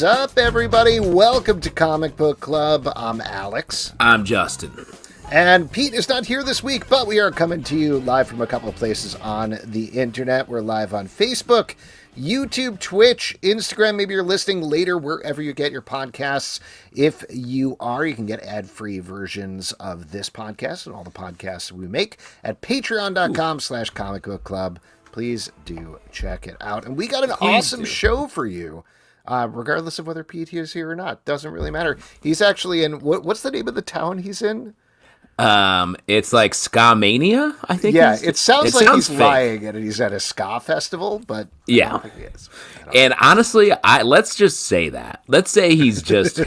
up, everybody? Welcome to Comic Book Club. I'm Alex. I'm Justin. And Pete is not here this week, but we are coming to you live from a couple of places on the internet. We're live on Facebook, YouTube, Twitch, Instagram. Maybe you're listening later wherever you get your podcasts. If you are, you can get ad-free versions of this podcast and all the podcasts we make at patreon.com/comicbookclub. Please do check it out. And we got an awesome show for you, regardless of whether Pete is here or not. Doesn't really matter. He's actually in, what's the name of the town he's in? It's like Ska Mania, I think. Yeah, it sounds like he's fake. lying and he's at a ska festival, but yeah, I don't think he is. And honestly, let's just say that. Let's say he's just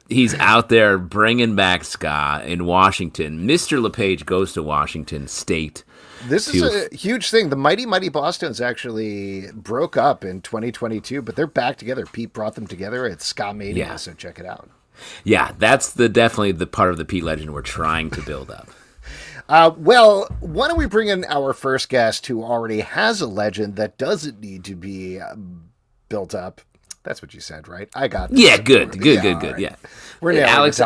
he's out there bringing back ska in Washington. Mr. LePage goes to Washington State. This is a huge thing. The Mighty Mighty Bosstones actually broke up in 2022, but they're back together. Pete brought them together at Ska Mania, so check it out. Yeah, that's definitely the part of the Pete legend we're trying to build up. Well, why don't we bring in our first guest who already has a legend that doesn't need to be built up. That's what you said, right? I got this. Yeah, good. Right. Yeah. We're Alex,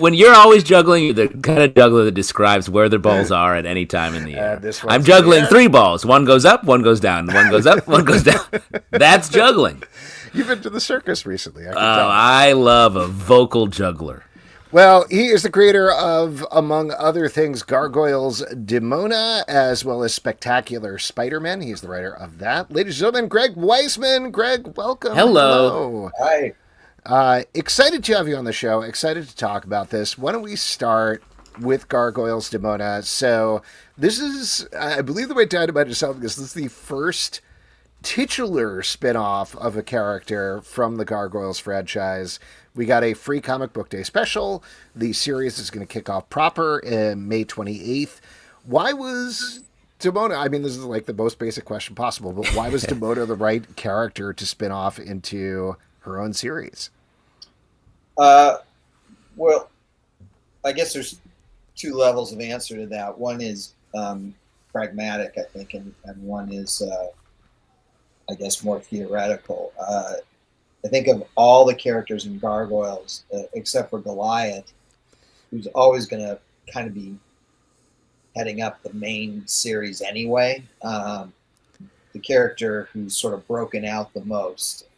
when you're always juggling, you're the kind of juggler that describes where the balls are at any time in the air. I'm juggling 3 balls. One goes up, one goes down. One goes up, one goes down. That's juggling. You've been to the circus recently. I love a vocal juggler. Well, he is the creator of, among other things, Gargoyles, Demona, as well as Spectacular Spider-Man. He's the writer of that. Ladies and gentlemen, Greg Weisman. Greg, welcome. Hello. Hi. Excited to have you on the show. Excited to talk about this. Why don't we start with Gargoyles, Demona? So this is, I believe the way Dynamite is selling this is the first titular spinoff of a character from the Gargoyles franchise. We got a free comic book day special. The series is going to kick off proper May 28th. Why was Demona, I mean, this is like the most basic question possible, but why was Demona the right character to spin off into her own series? Well, I guess there's 2 levels of answer to that. One is pragmatic, I think, and one is I guess more theoretical. I think of all the characters in Gargoyles, except for Goliath, who's always going to kind of be heading up the main series anyway. The character who's sort of broken out the most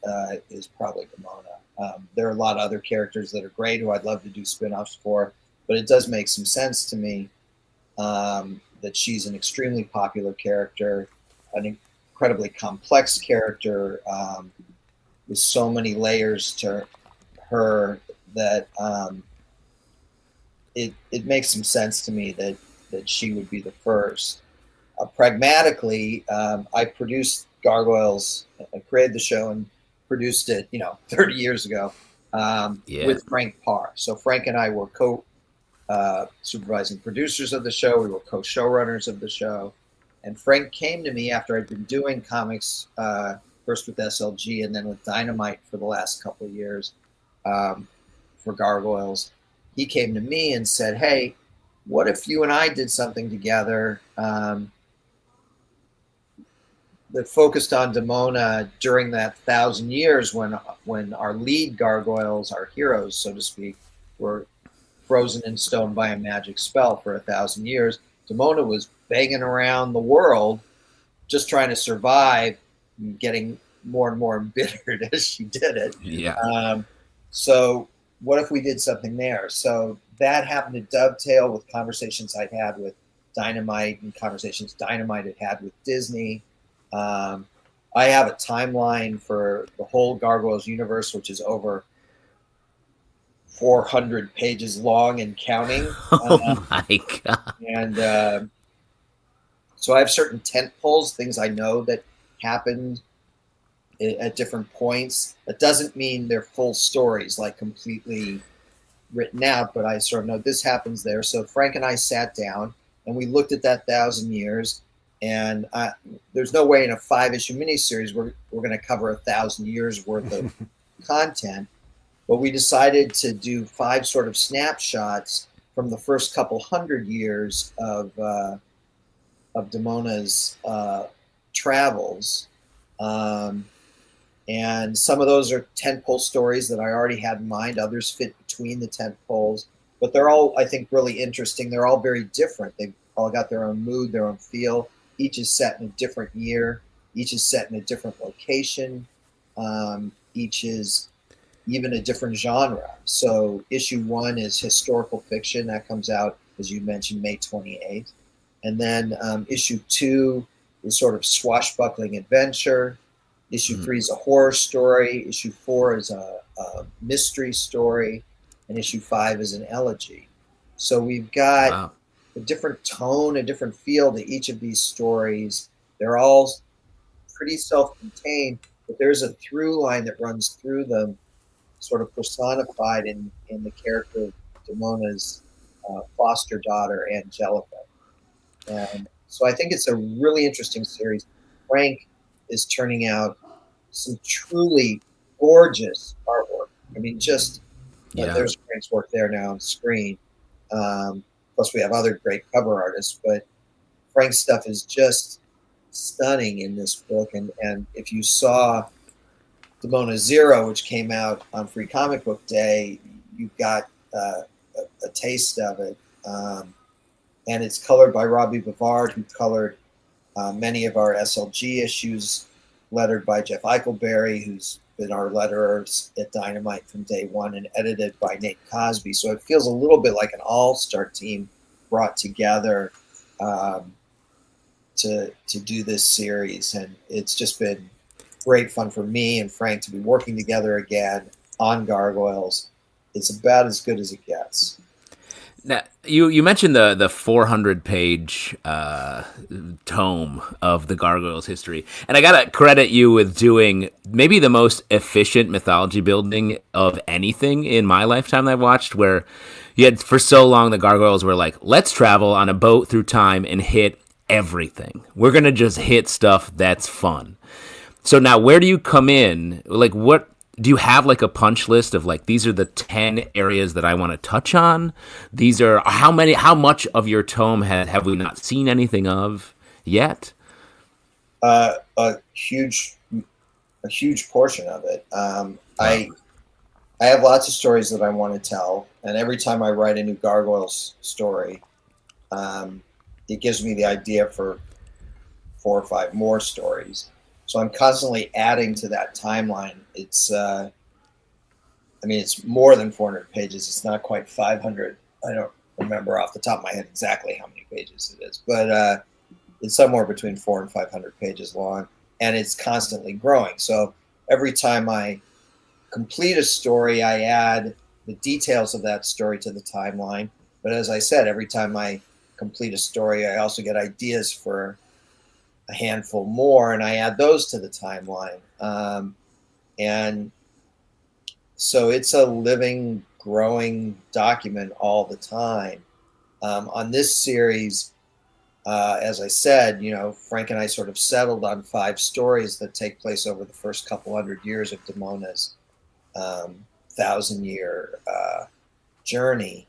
is probably Demona. There are a lot of other characters that are great who I'd love to do spin-offs for, but it does make some sense to me that she's an extremely popular character, an incredibly complex character with so many layers to her that it makes some sense to me that she would be the first. Pragmatically, I produced Gargoyles. I created the show and produced it, 30 years ago with Frank Parr. So Frank and I were supervising producers of the show. We were co-showrunners of the show. And Frank came to me after I'd been doing comics, first with SLG and then with Dynamite for the last couple of years for Gargoyles. He came to me and said, hey, what if you and I did something together that focused on Demona during that 1,000 years when our lead Gargoyles, our heroes, so to speak, were frozen in stone by a magic spell for 1,000 years. Demona was banging around the world just trying to survive, getting more and more embittered as she did it. Yeah. So what if we did something there? So that happened to dovetail with conversations I'd had with Dynamite and conversations Dynamite had with Disney. I have a timeline for the whole Gargoyles universe, which is over 400 pages long and counting. Oh my God. And so I have certain tent poles, things I know that happened at different points. That doesn't mean they're full stories, like completely written out, but I sort of know this happens there. So Frank and I sat down and we looked at that 1,000 years, and there's no way in a 5-issue miniseries we're going to cover 1,000 years worth of content. But we decided to do 5 sort of snapshots from the first couple hundred years of Demona's travels. And some of those are tentpole stories that I already had in mind. Others fit between the tentpoles, but they're all, I think, really interesting. They're all very different. They've all got their own mood, their own feel. Each is set in a different year. Each is set in a different location. Each is even a different genre. So issue 1 is historical fiction. That comes out, as you mentioned, May 28th. And then issue 2 is sort of swashbuckling adventure. Issue 3 is a horror story. Issue 4 is a mystery story. And issue 5 is an elegy. So we've got a different tone, a different feel to each of these stories. They're all pretty self-contained, but there's a through line that runs through them, sort of personified in the character of Demona's foster daughter, Angelica. And so I think it's a really interesting series. Frank is turning out some truly gorgeous artwork. I mean, just there's Frank's work there now on screen. Plus, we have other great cover artists, but Frank's stuff is just stunning in this book. And if you saw Demona Zero, which came out on Free Comic Book Day, you got a taste of it. And it's colored by Robbie Bavard, who colored many of our SLG issues, lettered by Jeff Eichelberry, who's been our letterer at Dynamite from day one, and edited by Nate Cosby. So it feels a little bit like an all-star team brought together to do this series. And it's just been great fun for me and Frank to be working together again on Gargoyles. It's about as good as it gets. Now, you mentioned the 400-page tome of the Gargoyles history, and I gotta credit you with doing maybe the most efficient mythology building of anything in my lifetime that I've watched, where you had for so long the Gargoyles were like, let's travel on a boat through time and hit everything. We're gonna just hit stuff that's fun. So now where do you come in? Like, what do you have, like a punch list of like, these are the 10 areas that I want to touch on? These are how much of your tome have we not seen anything of yet? A huge portion of it. I have lots of stories that I want to tell, and every time I write a new Gargoyles story, it gives me the idea for 4 or 5 more stories. So I'm constantly adding to that timeline. It's, it's more than 400 pages. It's not quite 500. I don't remember off the top of my head exactly how many pages it is, but it's somewhere between 400 and 500 pages long, and it's constantly growing. So every time I complete a story, I add the details of that story to the timeline. But as I said, every time I complete a story, I also get ideas for a handful more, and I add those to the timeline. And so it's a living, growing document all the time. On this series, as I said, Frank and I sort of settled on 5 stories that take place over the first couple hundred years of Demona's 1,000-year journey.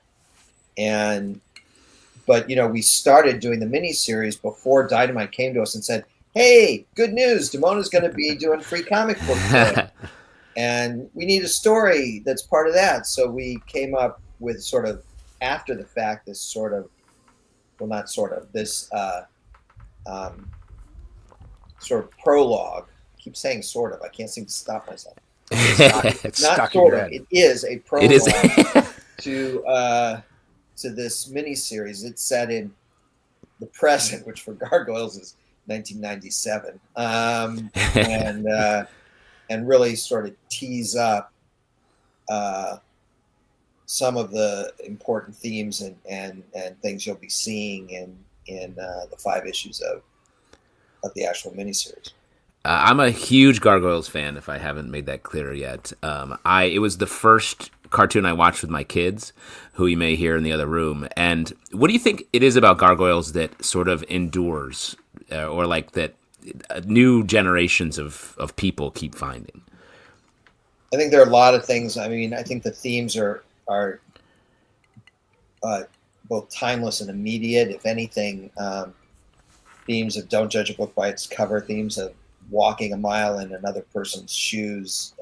But we started doing the miniseries before Dynamite came to us and said, "Hey, good news! Demona's going to be doing Free Comic Book Day, and we need a story that's part of that." So we came up with sort of after the fact this sort of, well, not sort of, this sort of prologue. I keep saying sort of. I can't seem to stop myself. It's not sort of. It is a prologue. It is. to this miniseries. It's set in the present, which for Gargoyles is 1997, and really sort of tease up some of the important themes and things you'll be seeing in the 5 issues of the actual miniseries. I'm a huge Gargoyles fan, if I haven't made that clear yet. It was the first cartoon I watched with my kids, who you may hear in the other room. And what do you think it is about Gargoyles that sort of endures, or like that new generations of people keep finding? I think there are a lot of things. I mean, I think the themes are both timeless and immediate. If anything, themes of Don't Judge a Book by Its Cover, themes of walking a mile in another person's shoes,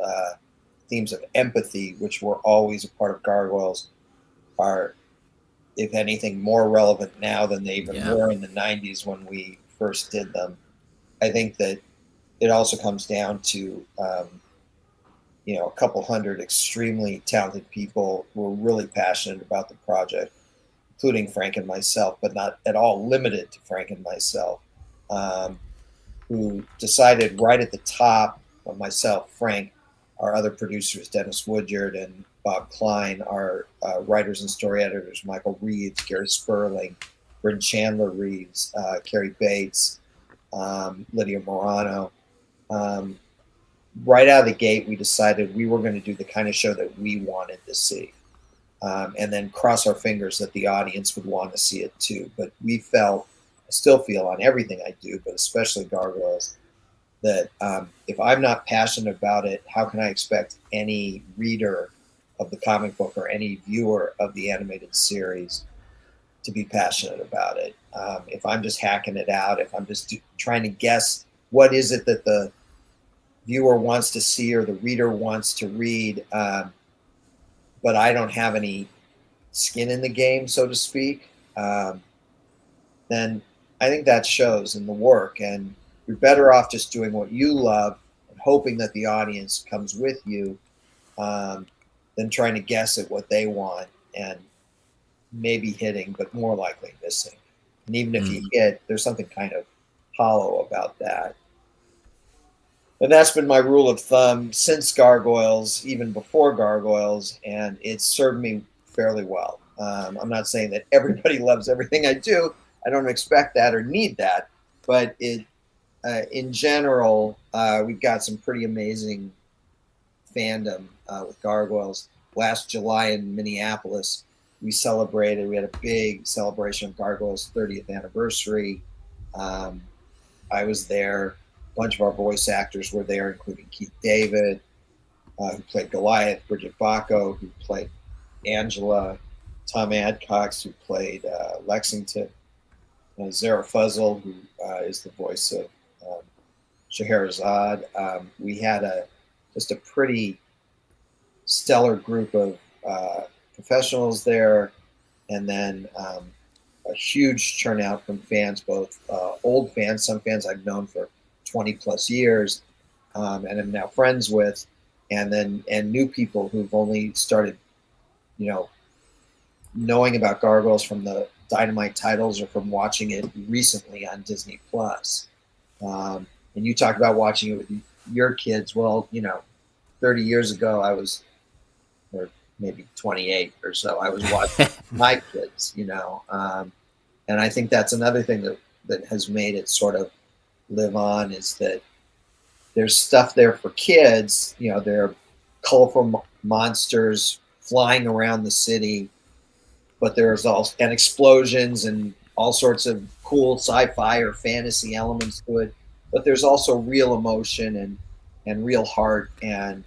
themes of empathy, which were always a part of Gargoyles, are, if anything, more relevant now than they even were in the 90s when we first did them. I think that it also comes down to, a couple hundred extremely talented people who were really passionate about the project, including Frank and myself, but not at all limited to Frank and myself, who decided right at the top, myself, Frank, our other producers, Dennis Woodyard and Bob Klein, our writers and story editors, Michael Reeves, Gary Sperling, Bryn Chandler Reeves, Carrie Bates, Lydia Morano. Right out of the gate, we decided we were going to do the kind of show that we wanted to see, and then cross our fingers that the audience would want to see it too. But we felt, I still feel on everything I do, but especially Gargoyles, that if I'm not passionate about it, how can I expect any reader of the comic book or any viewer of the animated series to be passionate about it? If I'm just hacking it out, if I'm just trying to guess what is it that the viewer wants to see or the reader wants to read, but I don't have any skin in the game, so to speak, then I think that shows in the work. And you're better off just doing what you love and hoping that the audience comes with you, than trying to guess at what they want and maybe hitting, but more likely missing. And even if you hit, there's something kind of hollow about that. And that's been my rule of thumb since Gargoyles, even before Gargoyles, and it's served me fairly well. I'm not saying that everybody loves everything I do. I don't expect that or need that, but in general, we've got some pretty amazing fandom with Gargoyles. Last July in Minneapolis, we had a big celebration of Gargoyles' 30th anniversary. I was there. A bunch of our voice actors were there, including Keith David, who played Goliath, Bridget Bacco, who played Angela, Tom Adcox, who played Lexington, Zara Fuzzle, who is the voice of Scheherazade. We had just a pretty stellar group of professionals there, and then a huge turnout from fans, both old fans, some fans I've known for 20 plus years, and I'm now friends with, and new people who've only started, knowing about Gargoyles from the Dynamite titles or from watching it recently on Disney Plus. And you talk about watching it with your kids. Well, 30 years ago, or maybe 28 or so, I was watching my kids, and I think that's another thing that has made it sort of live on, is that there's stuff there for kids. There are colorful monsters flying around the city, but there's also explosions and all sorts of cool sci-fi or fantasy elements to it. But there's also real emotion and real heart and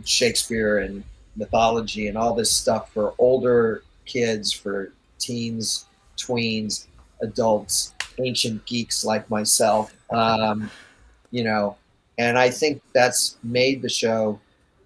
Shakespeare and mythology and all this stuff for older kids, for teens, tweens, adults, ancient geeks like myself, and I think that's made the show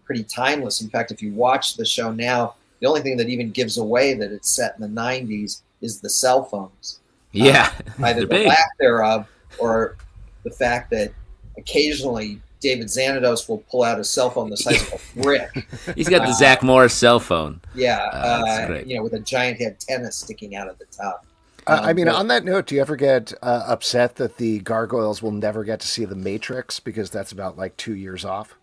pretty timeless. In fact, if you watch the show now, the only thing that even gives away that it's set in the 90s is the cell phones. Yeah, either the lack thereof or the fact that occasionally David Xanados will pull out a cell phone the size of a brick. He's got the Zach Morris cell phone. Yeah, with a giant antenna sticking out at the top. On that note, do you ever get upset that the Gargoyles will never get to see The Matrix because that's about 2 years off?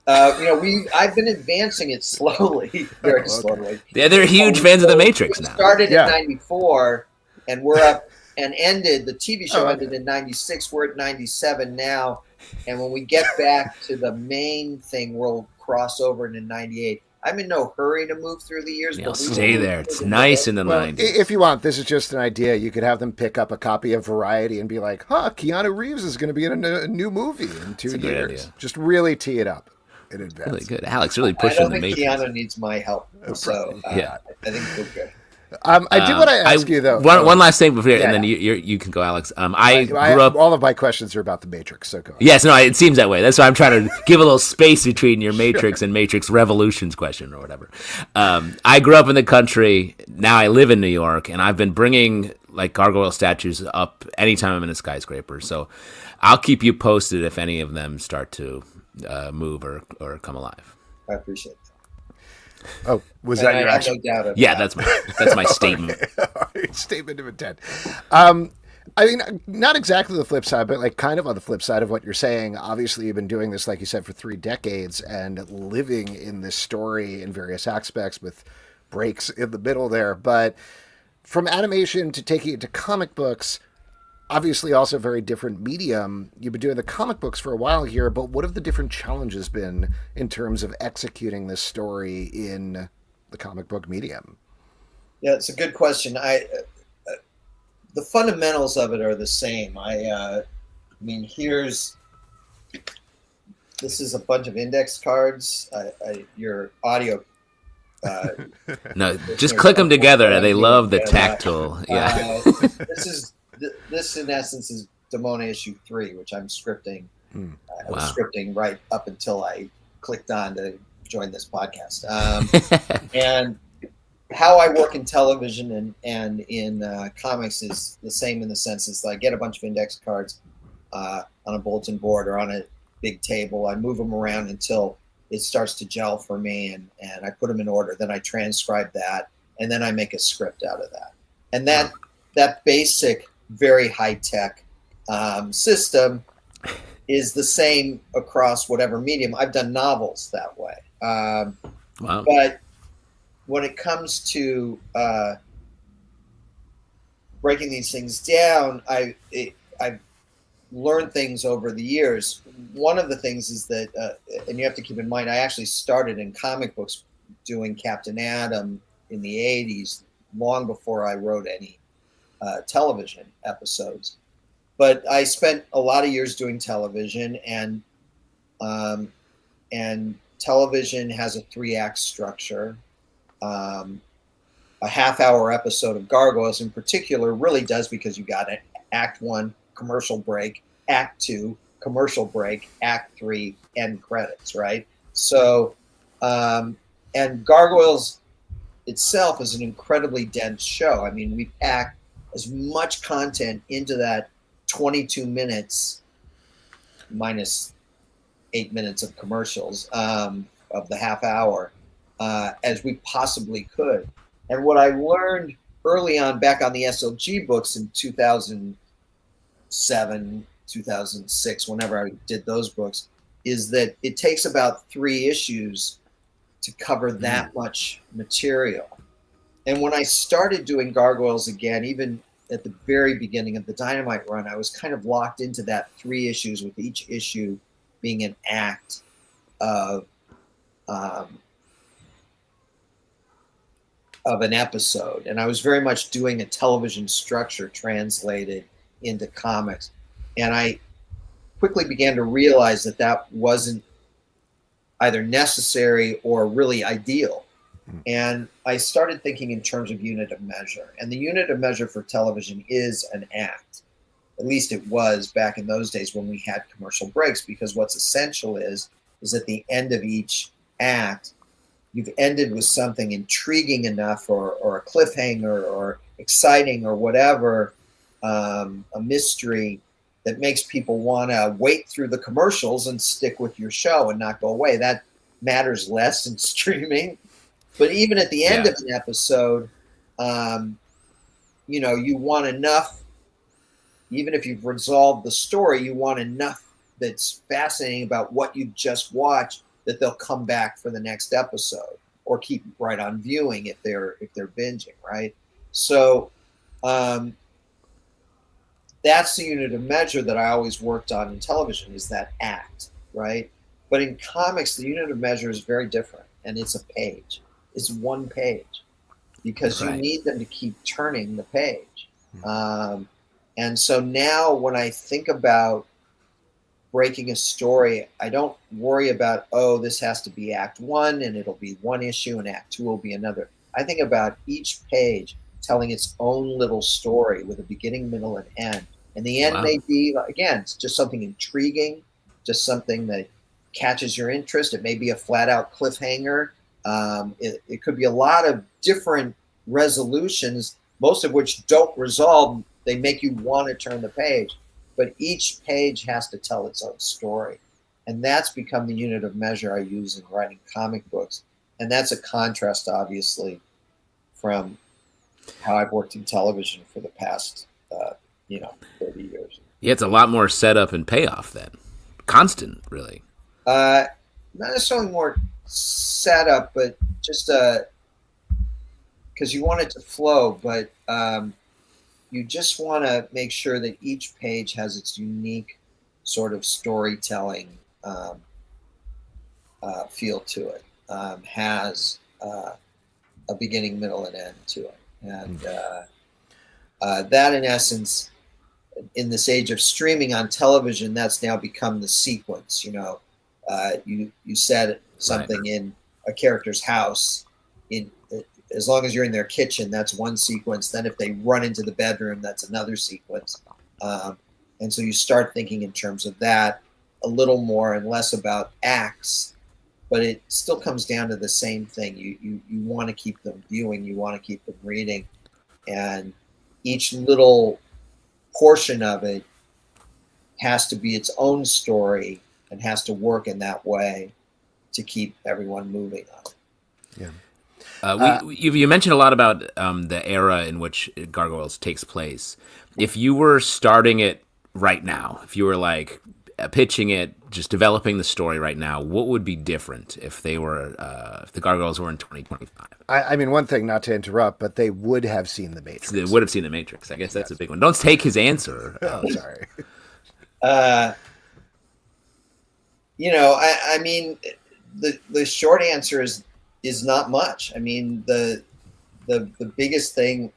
I've been advancing it slowly, very slowly. Yeah, they're huge fans of The Matrix now. Started in '94, and we're up and ended. The TV show ended in '96. We're at '97 now, and when we get back to the main thing, we'll cross over into '98. I'm in no hurry to move through the years. You'll stay there. It's nice in the 90s. If you want, this is just an idea. You could have them pick up a copy of Variety and be like, Keanu Reeves is going to be in a new movie in 2 years. Just really tee it up in advance. Really good. Alex really pushing the Matrix. Keanu needs my help. So I think we're good. I do want to ask you though. One last thing before, yeah, and then you can go, Alex. I grew up. All of my questions are about the Matrix, so go ahead. Yes, no, it seems that way. That's why I'm trying to give a little space between your Matrix and Matrix Revolutions question or whatever. I grew up in the country. Now I live in New York, and I've been bringing like gargoyle statues up anytime I'm in a skyscraper. So I'll keep you posted if any of them start to move or come alive. I appreciate that. Oh, was that your actual? No yeah, that's my statement. Statement of intent. I mean, not exactly the flip side, but like kind of on the flip side of what you're saying. Obviously, you've been doing this, like you said, for 3 decades and living in this story in various aspects with breaks in the middle there. But from animation to taking it to comic books, obviously also very different medium. You've been doing the comic books for a while here, but what have the different challenges been in terms of executing this story in the comic book medium? Yeah, it's a good question. The fundamentals of it are the same. I mean, this is a bunch of index cards. Your audio. No, just click them together. They love the tactile. Yeah. This in essence is Demona issue 3, which I'm scripting. I was Wow. scripting right up until I clicked on to join this podcast. And how I work in television and in comics is the same in the sense is I get a bunch of index cards on a bulletin board or on a big table. I move them around until it starts to gel for me, and I put them in order. Then I transcribe that, and then I make a script out of that. And that basic, very high-tech system is the same across whatever medium. I've done novels that way. Wow. But when it comes to breaking these things down, I've learned things over the years. One of the things is that, and you have to keep in mind, I actually started in comic books doing Captain Atom in the 80s, long before I wrote any television episodes. But I spent a lot of years doing television, and television has a 3-act structure. A half-hour episode of Gargoyles in particular really does, because you got an Act 1, commercial break, Act 2, commercial break, Act 3, end credits, right? So, and Gargoyles itself is an incredibly dense show. I mean, we pack as much content into that 22 minutes minus 8 minutes of commercials of the half hour as we possibly could. And what I learned early on back on the SLG books in 2007, 2006, whenever I did those books, is that it takes about 3 issues to cover that much material. And when I started doing Gargoyles again, even at the very beginning of the Dynamite run, I was kind of locked into that 3 issues, with each issue being an act of an episode. And I was very much doing a television structure translated into comics. And I quickly began to realize that that wasn't either necessary or really ideal. And I started thinking in terms of unit of measure. And the unit of measure for television is an act. At least it was back in those days when we had commercial breaks, because what's essential is at the end of each act, you've ended with something intriguing enough, or a cliffhanger, or exciting, or whatever, a mystery that makes people want to wait through the commercials and stick with your show and not go away. That matters less in streaming. But even at the end of an episode, you want enough, even if you've resolved the story, you want enough that's fascinating about what you just watched that they'll come back for the next episode, or keep right on viewing if they're binging, right? So that's the unit of measure that I always worked on in television, is that act, right? But in comics, the unit of measure is very different, and it's a page. It's 1 page, because you need them to keep turning the page. And so now when I think about breaking a story, I don't worry about, this has to be Act 1 and it'll be 1 issue, and Act 2 will be another. I think about each page telling its own little story with a beginning, middle, and end. And the end Wow. may be, again, it's just something intriguing, just something that catches your interest. It may be a flat out cliffhanger. It could be a lot of different resolutions, most of which don't resolve. They make you want to turn the page, but each page has to tell its own story. And that's become the unit of measure I use in writing comic books. And that's a contrast, obviously, from how I've worked in television for the past, 30 years. Yeah, it's a lot more setup and payoff then. Constant, really. Not necessarily more setup, but just because you want it to flow, but you just want to make sure that each page has its unique sort of storytelling feel to it, has a beginning, middle, and end to it. And that, in essence, in this age of streaming on television, that's now become the sequence. You set something right in a character's house. As long as you're in their kitchen, that's one sequence. Then if they run into the bedroom, that's another sequence. And so you start thinking in terms of that a little more and less about acts. But it still comes down to the same thing. You want to keep them viewing. You want to keep them reading. And each little portion of it has to be its own story and has to work in that way to keep everyone moving on it. Yeah. You mentioned a lot about the era in which Gargoyles takes place. If you were starting it right now, if you were like pitching it, just developing the story right now, what would be different if they were if the Gargoyles were in 2025? I mean, one thing, not to interrupt, but they would have seen The Matrix. They would have seen The Matrix. I guess that's a big one. Don't take his answer. Oh, sorry. I mean, the short answer is not much. I mean, the biggest thing,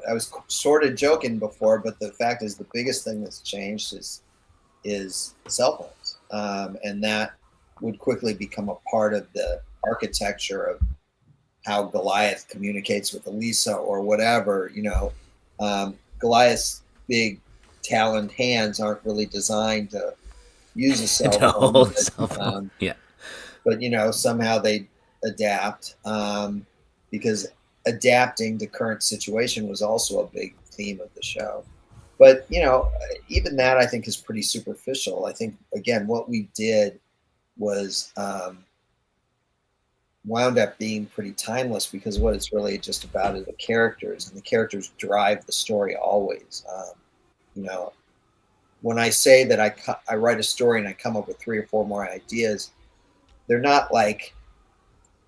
I was sort of joking before, but the fact is the biggest thing that's changed is cell phones. And that would quickly become a part of the architecture of how Goliath communicates with Elisa or whatever. Goliath's big taloned hands aren't really designed to use a cell phone. Yeah. But, somehow they adapt because adapting to current situation was also a big theme of the show. But, even that I think is pretty superficial. I think, again, what we did was wound up being pretty timeless because what it's really just about is the characters, and the characters drive the story always. When I say that I write a story and I come up with 3 or 4 more ideas, they're not like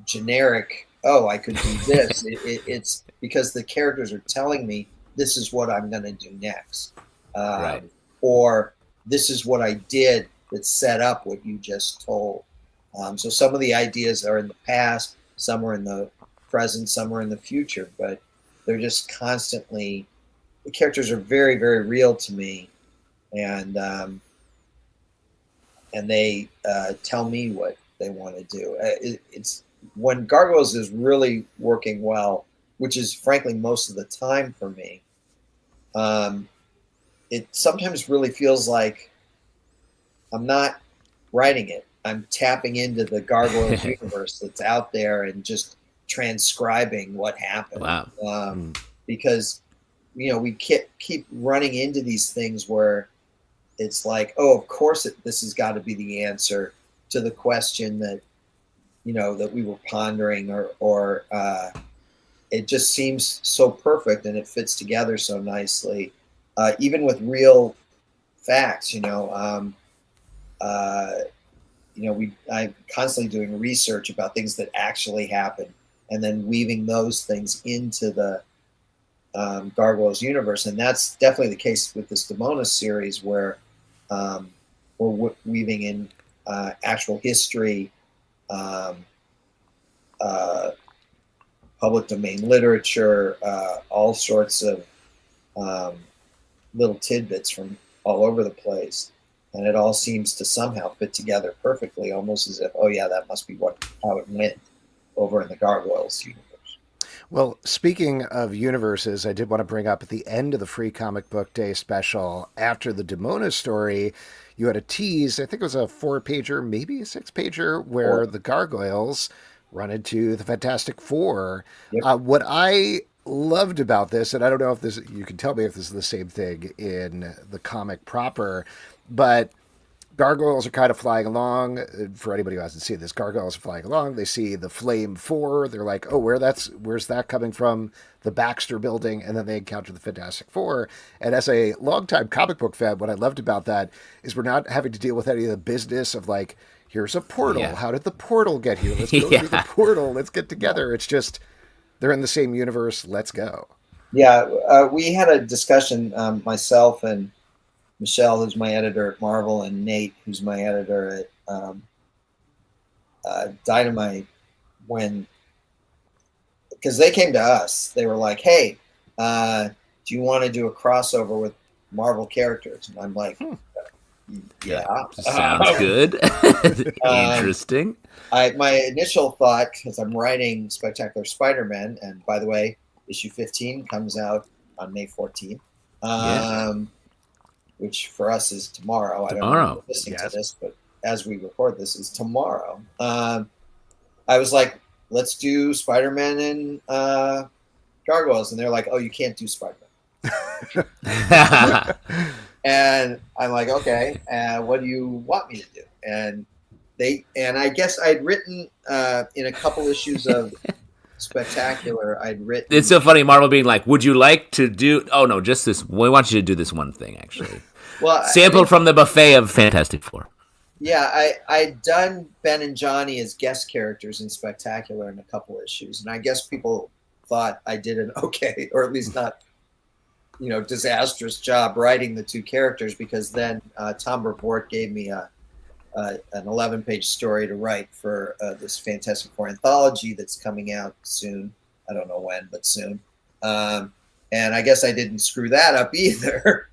generic, oh, I could do this. It's because the characters are telling me this is what I'm going to do next. Right. Or this is what I did that set up what you just told. So some of the ideas are in the past, some are in the present, some are in the future, but they're just constantly, the characters are very, very real to me. And they tell me what they want to do. It's when Gargoyles is really working well, which is frankly most of the time for me. It sometimes really feels like I'm not writing it. I'm tapping into the Gargoyles universe that's out there and just transcribing what happened. Wow. Because we keep running into these things where it's like, oh, of course this has got to be the answer to the question that that we were pondering, or it just seems so perfect and it fits together so nicely, even with real facts. I'm constantly doing research about things that actually happened, and then weaving those things into the Gargoyles universe, and that's definitely the case with this Demona series, where we're weaving in actual history, public domain literature, all sorts of little tidbits from all over the place, and it all seems to somehow fit together perfectly, almost as if, oh yeah, that must be how it went over in the Gargoyles universe. Well, speaking of universes, I did want to bring up at the end of the Free Comic Book Day special, after the Demona story, you had a tease, I think it was a 4-pager, maybe a 6-pager, where the Gargoyles run into the Fantastic Four. Yep. What I loved about this, and I don't know if this, you can tell me if this is the same thing in the comic proper, but Gargoyles are kind of flying along. For anybody who hasn't seen this, Gargoyles are flying along. They see the Flame Four. They're like, "Oh, where's that coming from?" The Baxter Building, and then they encounter the Fantastic Four. And as a longtime comic book fan, what I loved about that is we're not having to deal with any of the business of like, here's a portal. Yeah. How did the portal get here? Let's go through the portal. Let's get together. It's just they're in the same universe. Let's go. Yeah, we had a discussion, myself and Michelle, who's my editor at Marvel, and Nate, who's my editor at Dynamite, because they came to us. They were like, "Hey, do you want to do a crossover with Marvel characters?" And I'm like, "Yeah, sounds good, interesting." My initial thought, because I'm writing Spectacular Spider-Man, and by the way, issue 15 comes out on May 14th. Which for us is tomorrow. I don't know if you're listening to this, but as we record this is tomorrow. I was like, let's do Spider-Man and Gargoyles. And they're like, oh, you can't do Spider-Man. And I'm like, okay, what do you want me to do? And I guess I'd written in a couple issues of Spectacular, I'd written. It's so funny, Marvel being like, "Would you like to do?" Oh no, just this. We want you to do this one thing, actually. Well, sample from the buffet of Fantastic Four. Yeah, I'd done Ben and Johnny as guest characters in Spectacular in a couple issues, and I guess people thought I did an okay, or at least not, disastrous job writing the two characters, because then Tom Brevoort gave me an 11-page story to write for this Fantastic Four anthology that's coming out soon. I don't know when, but soon. And I guess I didn't screw that up either.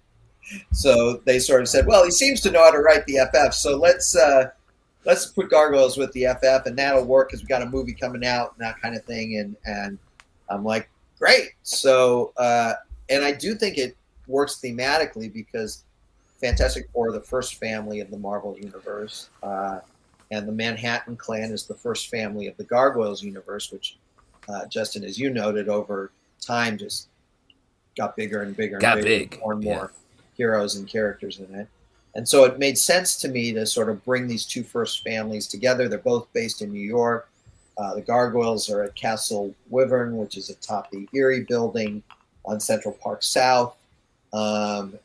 So they sort of said, well, he seems to know how to write the FF, so let's put Gargoyles with the FF, and that'll work because we got a movie coming out and that kind of thing. And I'm like, great. So, and I do think it works thematically because Fantastic Four are the first family of the Marvel Universe, and the Manhattan Clan is the first family of the Gargoyles universe, which, Justin, as you noted, over time just got bigger and bigger and bigger, more and more heroes and characters in it. And so it made sense to me to sort of bring these two first families together. They're both based in New York. The Gargoyles are at Castle Wyvern, which is atop the Erie building on Central Park South. And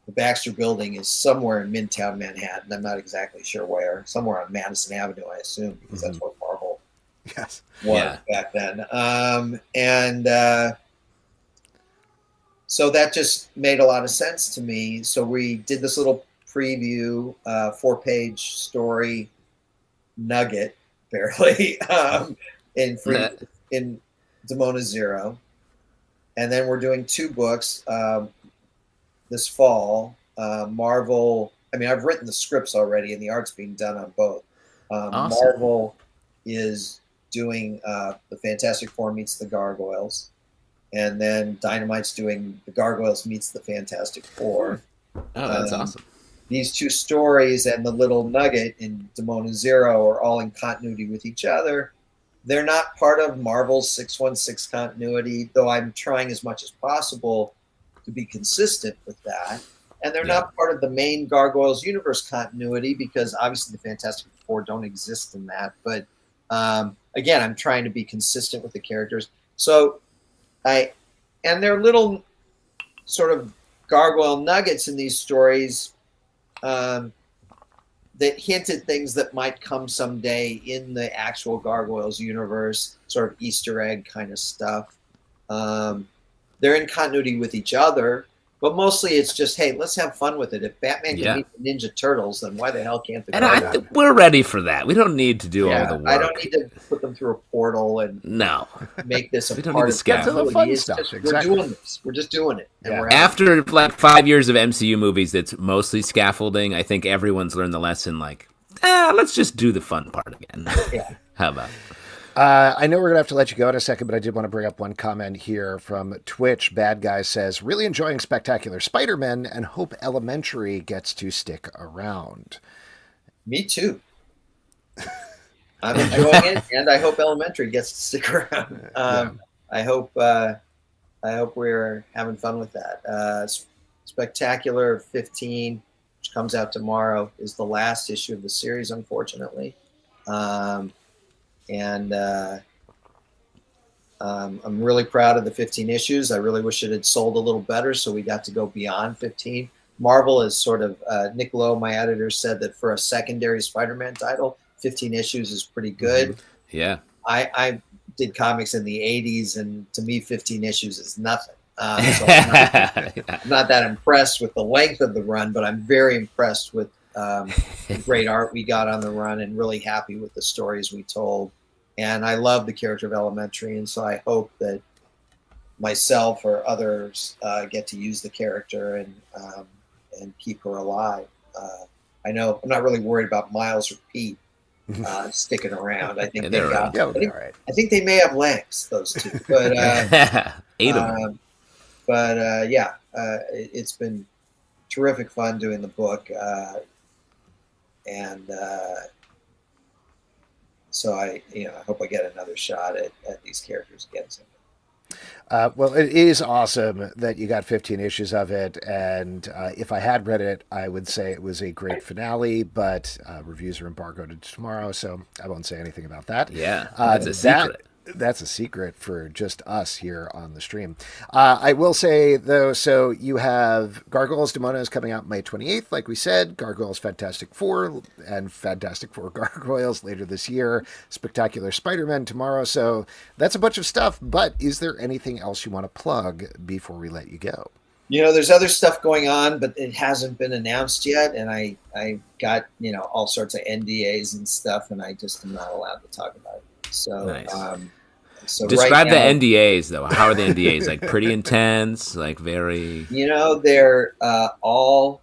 the Baxter building is somewhere in Midtown Manhattan. I'm not exactly sure where. Somewhere on Madison Avenue, I assume, because that's where Marvel was back then. So that just made a lot of sense to me. So we did this little preview, 4-page story nugget, barely, in Demona Zero. And then we're doing 2 books this fall. Marvel, I've written the scripts already and the art's being done on both. Awesome. Marvel is doing the Fantastic Four meets the Gargoyles. And then Dynamite's doing the Gargoyles meets the Fantastic Four. Oh, that's awesome. These 2 stories and the little nugget in Demona Zero are all in continuity with each other. They're not part of Marvel's 616 continuity, though I'm trying as much as possible to be consistent with that. And they're not part of the main Gargoyles universe continuity because obviously the Fantastic Four don't exist in that. But again, I'm trying to be consistent with the characters. So and there are little sort of gargoyle nuggets in these stories that hint at things that might come someday in the actual Gargoyles universe, sort of Easter egg kind of stuff. They're in continuity with each other, but mostly it's just, hey, let's have fun with it. If Batman can meet the Ninja Turtles, then why the hell can't the Gargoyles? We're ready for that. We don't need to do all the work. I don't need to put them through a portal and make this a part of the fun stuff. We're doing this. We're just doing it. And we're after like 5 years of MCU movies that's mostly scaffolding, I think everyone's learned the lesson, like, let's just do the fun part again. Yeah. How about? I know we're going to have to let you go in a second, but I did want to bring up one comment here from Twitch. Bad Guy says, really enjoying Spectacular Spider-Man and hope Elementary gets to stick around. Me too. I'm enjoying it, and I hope Elementary gets to stick around. I hope we're having fun with that. Spectacular 15, which comes out tomorrow, is the last issue of the series, unfortunately. I'm really proud of the 15 issues. I really wish it had sold a little better, so we got to go beyond 15. Marvel is sort of, Nick Lowe, my editor, said that for a secondary Spider-Man title, 15 issues is pretty good. Yeah. I did comics in the 80s, and to me, 15 issues is nothing. So I'm not that impressed with the length of the run, but I'm very impressed with the great art we got on the run, and really happy with the stories we told. And I love the character of Elementary, and so I hope that myself or others get to use the character and keep her alive. I know I'm not really worried about Miles or Pete sticking around. I think I think they may have legs, those two. But ate them. It's been terrific fun doing the book, so I hope I get another shot at these characters again someday. Well, it is awesome that you got 15 issues of it, and if I had read it, I would say it was a great finale, but reviews are embargoed tomorrow, so I won't say anything about that. Yeah, that's a secret. That's a secret for just us here on the stream. I will say, though, so you have Gargoyles Demona is coming out May 28th, like we said. Gargoyles Fantastic Four and Fantastic Four Gargoyles later this year. Spectacular Spider-Man tomorrow. So that's a bunch of stuff. But is there anything else you want to plug before we let you go? There's other stuff going on, but it hasn't been announced yet. And I got, all sorts of NDAs and stuff, and I just am not allowed to talk about it. So, nice. So describe right now, the NDAs though. How are the NDAs? Like pretty intense, like very. They're all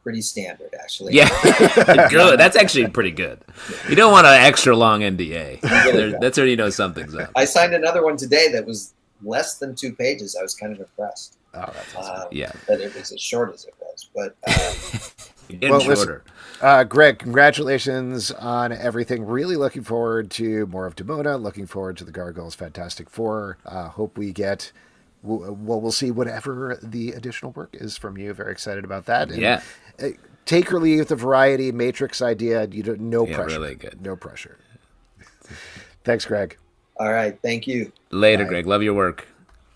pretty standard, actually. Yeah, good. That's actually pretty good. You don't want an extra long NDA. That's where something's up. I signed another one today that was less than 2 pages. I was kind of impressed. Oh, that's awesome. That it was as short as it was, but. Shorter. Greg, congratulations on everything. Really looking forward to more of Demona. Looking forward to the Gargoyles Fantastic Four. Hope we get, we'll see whatever the additional work is from you. Very excited about that. And take or leave the Variety Matrix idea. No pressure. Really good. No pressure. Thanks, Greg. All right. Thank you. Later, Bye. Greg. Love your work.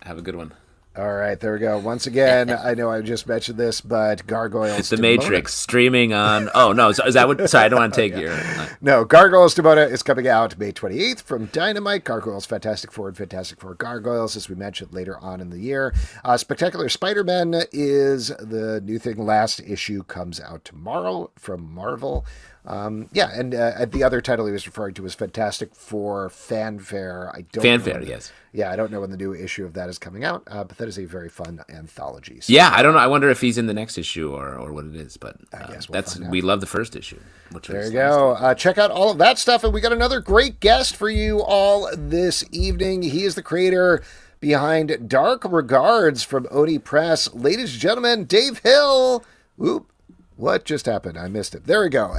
Have a good one. All right, there we go. Once again, I know I just mentioned this, but Gargoyles It's the Demona. Matrix streaming on... Oh, no. Is that what... Sorry, I don't want to take your... No, Gargoyles Demona is coming out May 28th from Dynamite. Gargoyles Fantastic Four and Fantastic Four Gargoyles, as we mentioned, later on in the year. Spectacular Spider-Man is the new thing. Last issue comes out tomorrow from Marvel. And the other title he was referring to was Fantastic Four Fanfare. Yes. Yeah, I don't know when the new issue of that is coming out, but that is a very fun anthology. So, I don't know. I wonder if he's in the next issue or what it is, but I guess we love the first issue. There you go. Check out all of that stuff, and we got another great guest for you all this evening. He is the creator behind Dark Regards from Oni Press. Ladies and gentlemen, Dave Hill. Whoop. What just happened? I missed it. There we go.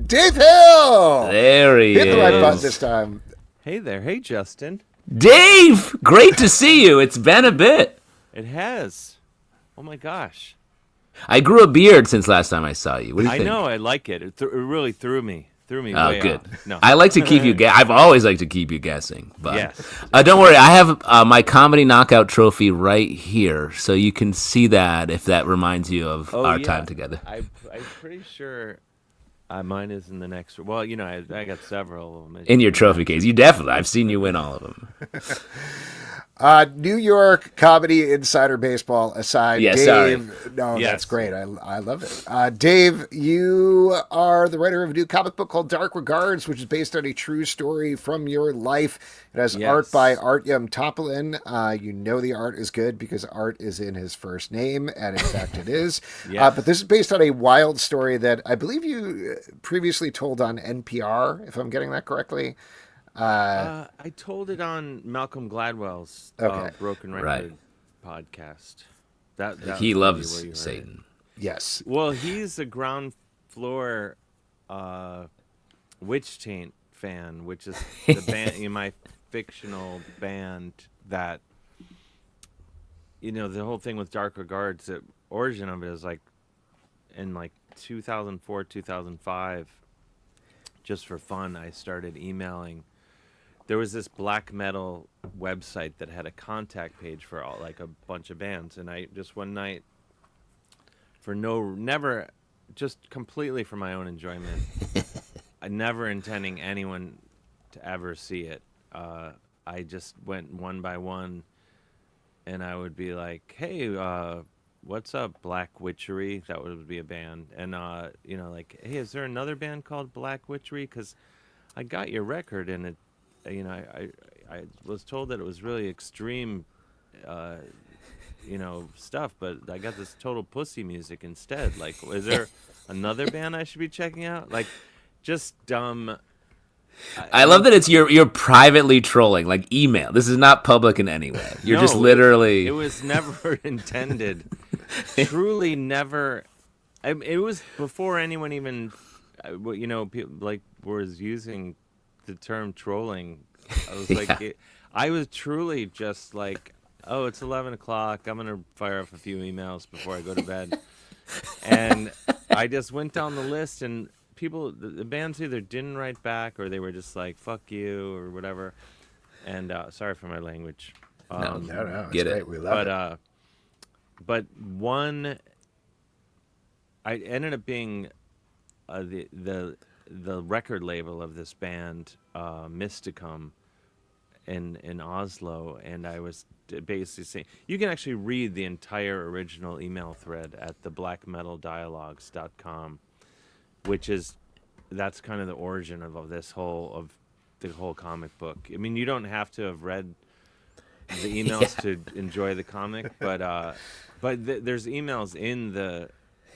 Dave Hill! There he is. Hit the right button this time. Hey there. Hey, Justin. Dave! Great to see you. It's been a bit. It has. Oh, my gosh. I grew a beard since last time I saw you. What do you think? I know. I like it. It really threw me. Oh, way good. off. No. I like to keep you I've always liked to keep you guessing. But yes. Don't worry. I have my comedy knockout trophy right here, so you can see that if that reminds you of our time together. I'm pretty sure mine is in the next. Well, I got several of them. In your trophy case. I've seen you win all of them. New York comedy insider baseball aside, yeah, Dave. Sorry. No, yes. That's great. I love it. Dave, you are the writer of a new comic book called Dark Regards, which is based on a true story from your life. It has art by Artyom Topolin. You know the art is good because art is in his first name, and in fact it is. But this is based on a wild story that I believe you previously told on NPR, if I'm getting that correctly. I told it on Malcolm Gladwell's Okay. Broken Right. Record podcast. That He was maybe where loves you heard it. Satan. Yes. Well, he's a ground floor Witch Taint fan, which is the band in my fictional band that, the whole thing with Dark Regards, the origin of it is like in like 2004, 2005, just for fun, I started emailing. There was this black metal website that had a contact page for all, like a bunch of bands, and I just one night, just completely for my own enjoyment, I never intending anyone to ever see it. I just went one by one, and I would be like, "Hey, what's up, Black Witchery?" That would be a band, and like, "Hey, is there another band called Black Witchery? Because I got your record, and it, I was told that it was really extreme, stuff, but I got this total pussy music instead. Like, is there another band I should be checking out?" Like, just dumb. I love that you're privately trolling, like email. This is not public in any way. You're just literally. It was never intended. Truly never. It was before anyone even, like was using the term trolling. I was like, I was truly just like, oh, it's 11 o'clock. I'm gonna fire off a few emails before I go to bed, and I just went down the list and. People, the bands either didn't write back or they were just like "fuck you" or whatever. And sorry for my language. No, it's get great. it. We love it. But I ended up being the record label of this band, Mysticum, in Oslo, and I was basically saying you can actually read the entire original email thread at theblackmetaldialogues.com. That's kind of the origin of the whole comic book. I mean, you don't have to have read the emails to enjoy the comic, but there's emails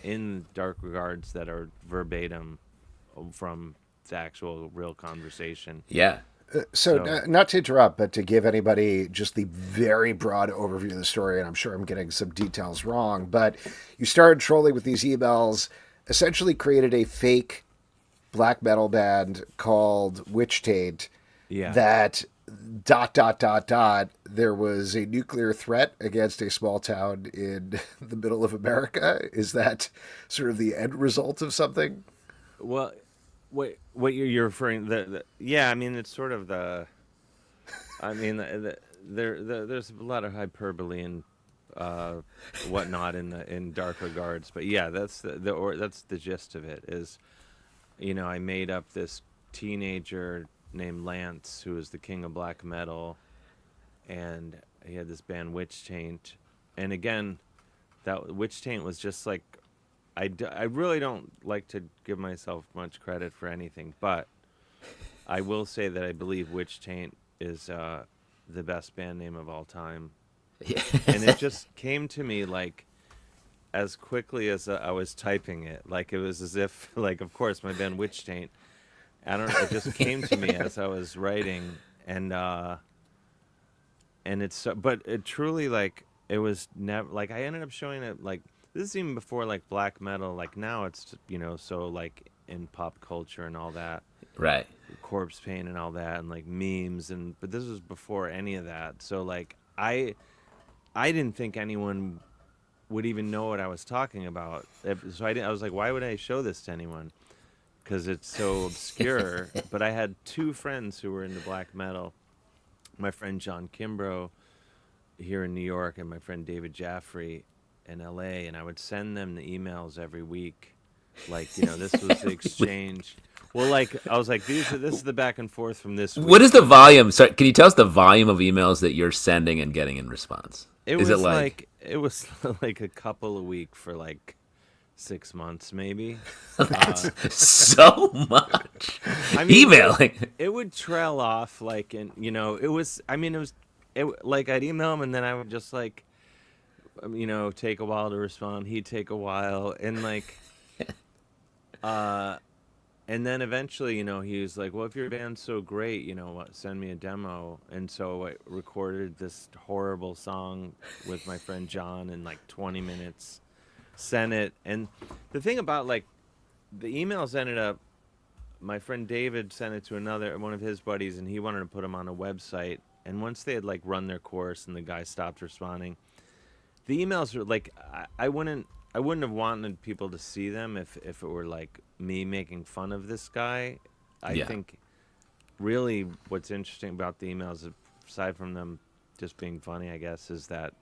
in Dark Regards that are verbatim from the actual real conversation. Yeah. So not to interrupt, but to give anybody just the very broad overview of the story, and I'm sure I'm getting some details wrong, but you started trolling with these emails, essentially created a fake black metal band called Witch Taint. Yeah. That ... there was a nuclear threat against a small town in the middle of America. Is that sort of the end result of something? Well, what you're referring yeah, I mean it's sort of there's a lot of hyperbole and whatnot in Dark Regards, but yeah, that's the gist of it. Is I made up this teenager named Lance who was the king of black metal, and he had this band Witch Taint, and again, that Witch Taint was just like I really don't like to give myself much credit for anything, but I will say that I believe Witch Taint is the best band name of all time. Yeah. And it just came to me like as quickly as I was typing it. Like it was as if, like, of course, my band Witch Taint. I don't know. It just came to me as I was writing, and it's but it truly like it was never like I ended up showing it like this is even before like black metal. Like now it's so like in pop culture and all that. Right. Corpse paint and all that, and like memes, but this was before any of that. So like I didn't think anyone would even know what I was talking about. So I was like, why would I show this to anyone? Because it's so obscure. But I had two friends who were into black metal. My friend John Kimbrough here in New York, and my friend David Jaffrey in LA, and I would send them the emails every week. Like, this was the exchange. Well, like I was like, this is the back and forth from this week. What is the volume? Sorry, can you tell us the volume of emails that you're sending and getting in response? It was like a couple a week for like 6 months, maybe. That's so much. I mean, emailing. It would trail off, like, and like I'd email him, and then I would just like, take a while to respond. He'd take a while, and like, and then eventually, he was like, well, if your band's so great, send me a demo. And so I recorded this horrible song with my friend John in like 20 minutes, sent it. And the thing about like the emails ended up, my friend David sent it to one of his buddies, and he wanted to put them on a website. And once they had like run their course and the guy stopped responding, the emails were like, I wouldn't have wanted people to see them if it were like me making fun of this guy. I think really what's interesting about the emails, aside from them just being funny, I guess, is that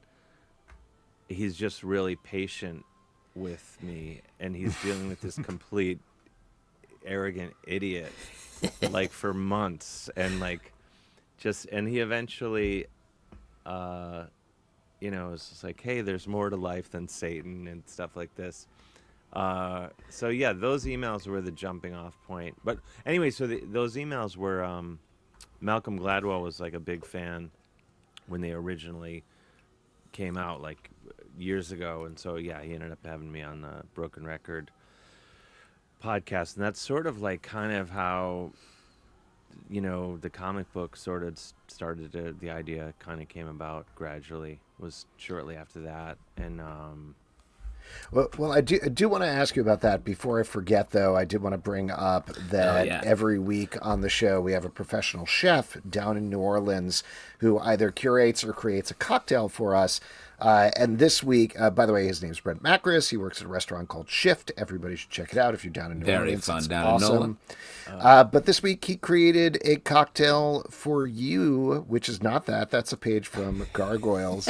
he's just really patient with me, and he's dealing with this complete arrogant idiot like for months, and like and he eventually it's just like, hey, there's more to life than Satan and stuff like this. So yeah, those emails were the jumping off point. But anyway, so those emails were, Malcolm Gladwell was like a big fan when they originally came out like years ago. And so, yeah, he ended up having me on the Broken Record podcast. And that's sort of like kind of how, the comic book sort of started the idea kind of came about gradually, was shortly after that. And well, I do want to ask you about that. Before I forget, though, I did want to bring up that every week on the show we have a professional chef down in New Orleans who either curates or creates a cocktail for us. And this week, by the way, his name's Brent Macris. He works at a restaurant called Shift. Everybody should check it out if you're down in New Orleans. Very fun it's down awesome. in Nola. But this week he created a cocktail for you, which is not that. That's a page from Gargoyles.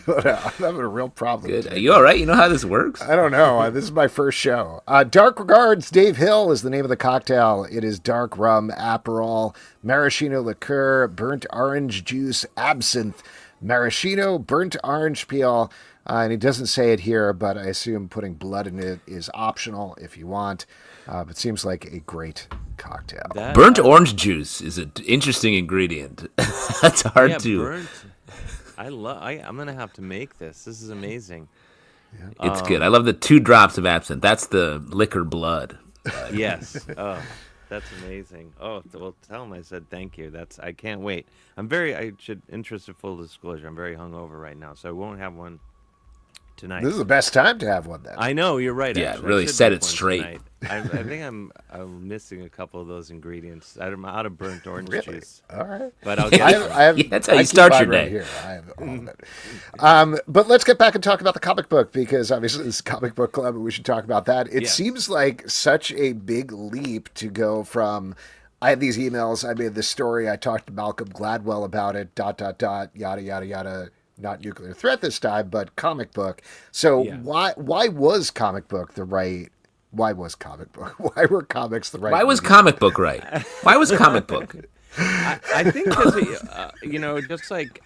I'm having a real problem. Good. Are you all right? You know how this works? I don't know. This is my first show. Dark Regards, Dave Hill is the name of the cocktail. It is dark rum, Aperol, maraschino liqueur, burnt orange juice, absinthe, maraschino, burnt orange peel. And he doesn't say it here, but I assume putting blood in it is optional if you want. But it seems like a great cocktail. Burnt orange juice is an interesting ingredient. That's hard to... Burnt. I'm gonna have to make this. This is amazing. Yeah. It's good. I love the 2 drops of absinthe. That's the liquor blood. Yes. Oh, that's amazing. Oh, well, tell him I said thank you. I can't wait. Interested full disclosure, I'm very hungover right now, so I won't have one tonight. This is the best time to have one then. I know, you're right. Yeah, actually. really set it straight. I think I'm missing a couple of those ingredients. I'm out of burnt orange juice. All right. But I'll get that's how you start your day. Right here. I have all of it. But let's get back and talk about the comic book, because obviously this is comic book club and we should talk about that. It seems like such a big leap to go from, I had these emails, I made this story, I talked to Malcolm Gladwell about it, ... yada, yada, yada. Not nuclear threat this time, but comic book. So why was comic book the right? Why was comic book? Why were comics the right? Why was comic book right? Why was comic book? I think because just like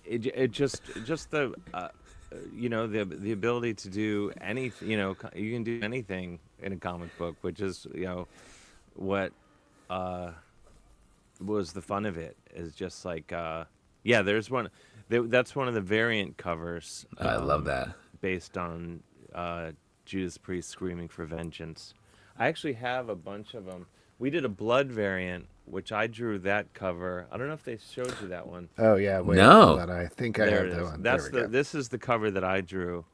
it just the the ability to do anything. You can do anything in a comic book, which is what was the fun of it. Is just like. There's one. That's one of the variant covers. I love that. Based on Judas Priest screaming for vengeance. I actually have a bunch of them. We did a blood variant, which I drew that cover. I don't know if they showed you that one. Oh yeah, wait, no. I think I have that one. This is the cover that I drew.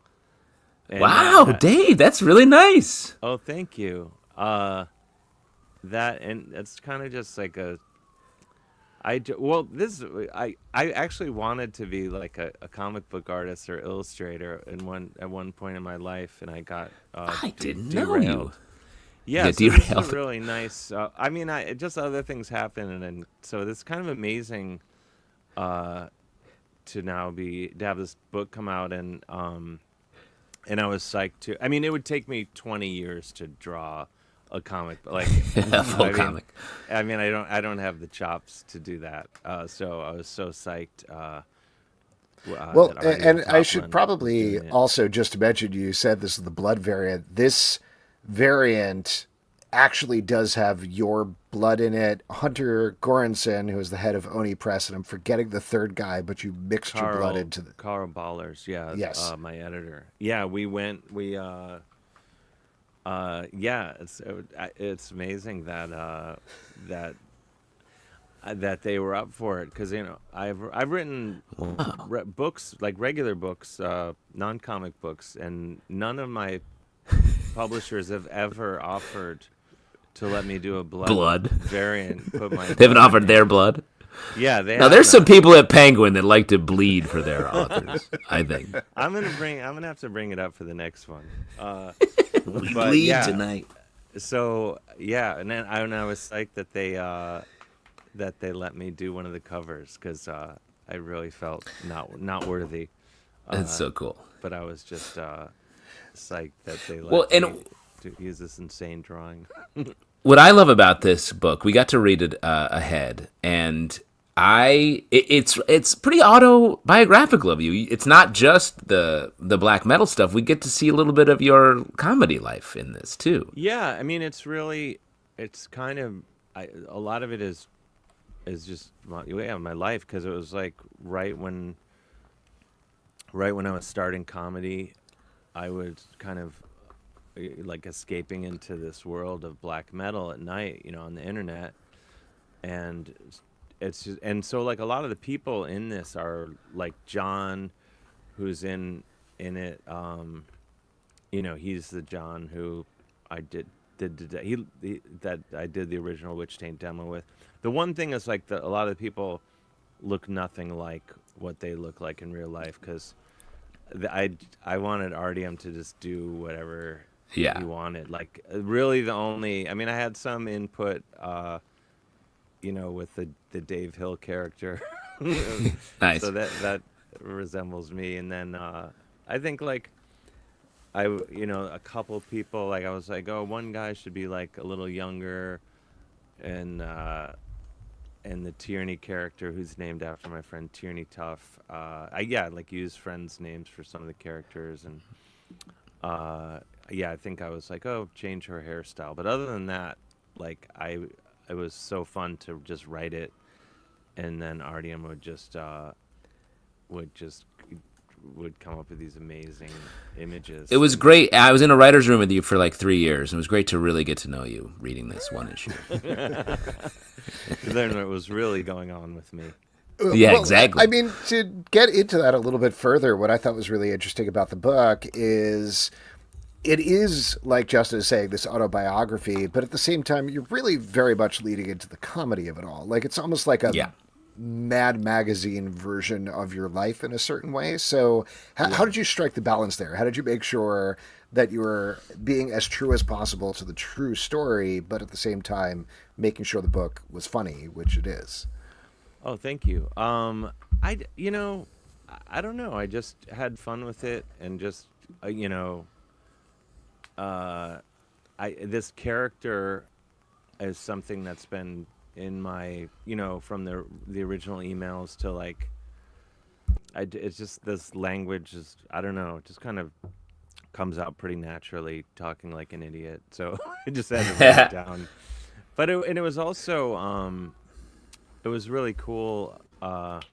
And, Dave, that's really nice. Oh, thank you. It's kind of just like a. I actually wanted to be like a comic book artist or illustrator at one point in my life, and I got I didn't derailed. know you. Yeah, so this is really nice. Just other things happen, and so it's kind of amazing to have this book come out, and I was psyched too. I mean, it would take me 20 years to draw a comic, like a full comic. I mean, I don't have the chops to do that. So I was so psyched. Well, and I should probably also just mention, you said this is the blood variant. This variant actually does have your blood in it. Hunter Goranson, who is the head of Oni Press, and I'm forgetting the third guy, but you mixed your blood into the... Carl Ballers, yes. My editor. Yeah, we Yeah, it's amazing that they were up for it, because I've written books, like regular books, non-comic books, and none of my publishers have ever offered to let me do a Blood. variant. Put my They haven't blood offered in their it. blood. Yeah, they Now, have there's some not. people at Penguin that like to bleed for their authors, I think. I'm gonna have to bring it up for the next one. We But bleed yeah, tonight. so yeah, and then I was psyched that they let me do one of the covers, because I really felt not worthy. That's so cool. But I was just psyched that they Well, let and me use this insane drawing. what I love about this book, we got to read it ahead, and it's pretty autobiographical of you. It's not just the black metal stuff. We get to see a little bit of your comedy life in this too. Yeah, I mean, it's kind of, a lot of it is just my life, because it was like right when I was starting comedy, I was kind of like escaping into this world of black metal at night, on the internet, and it's just, and so like a lot of the people in this are like John, who's in it. He's the John who I did that I did the original Witch Taint demo with. The one thing is, like, a lot of the people look nothing like what they look like in real life, because I wanted Artyom to just do whatever he wanted. Like, really, I mean, I had some input, with the Dave Hill character. Nice. So that resembles me. And then I think, like, a couple people, like, I was like, oh, one guy should be like a little younger, and the Tierney character, who's named after my friend Tierney Tuff. I use friends' names for some of the characters, and I think I was like, oh, change her hairstyle. But other than that, like, it was so fun to just write it, and then Artyom would come up with these amazing images. It was great. I was in a writer's room with you for like 3 years. It was great to really get to know you reading this one issue. Then it was really going on with me. Yeah, Well, exactly. I mean, to get into that a little bit further, what I thought was really interesting about the book is it is, like Justin is saying, this autobiography, but at the same time, you're really very much leading into the comedy of it all. Like, it's almost like a Mad Magazine version of your life in a certain way. So how did you strike the balance there? How did you make sure that you were being as true as possible to the true story, but at the same time making sure the book was funny, which it is? Oh, thank you. I don't know. I just had fun with it, and just this character is something that's been in my, from the original emails to, like, it's just, this language is, I don't know, it just kind of comes out pretty naturally, talking like an idiot. So I just had to write it down. But it was also, it was really cool, 'cause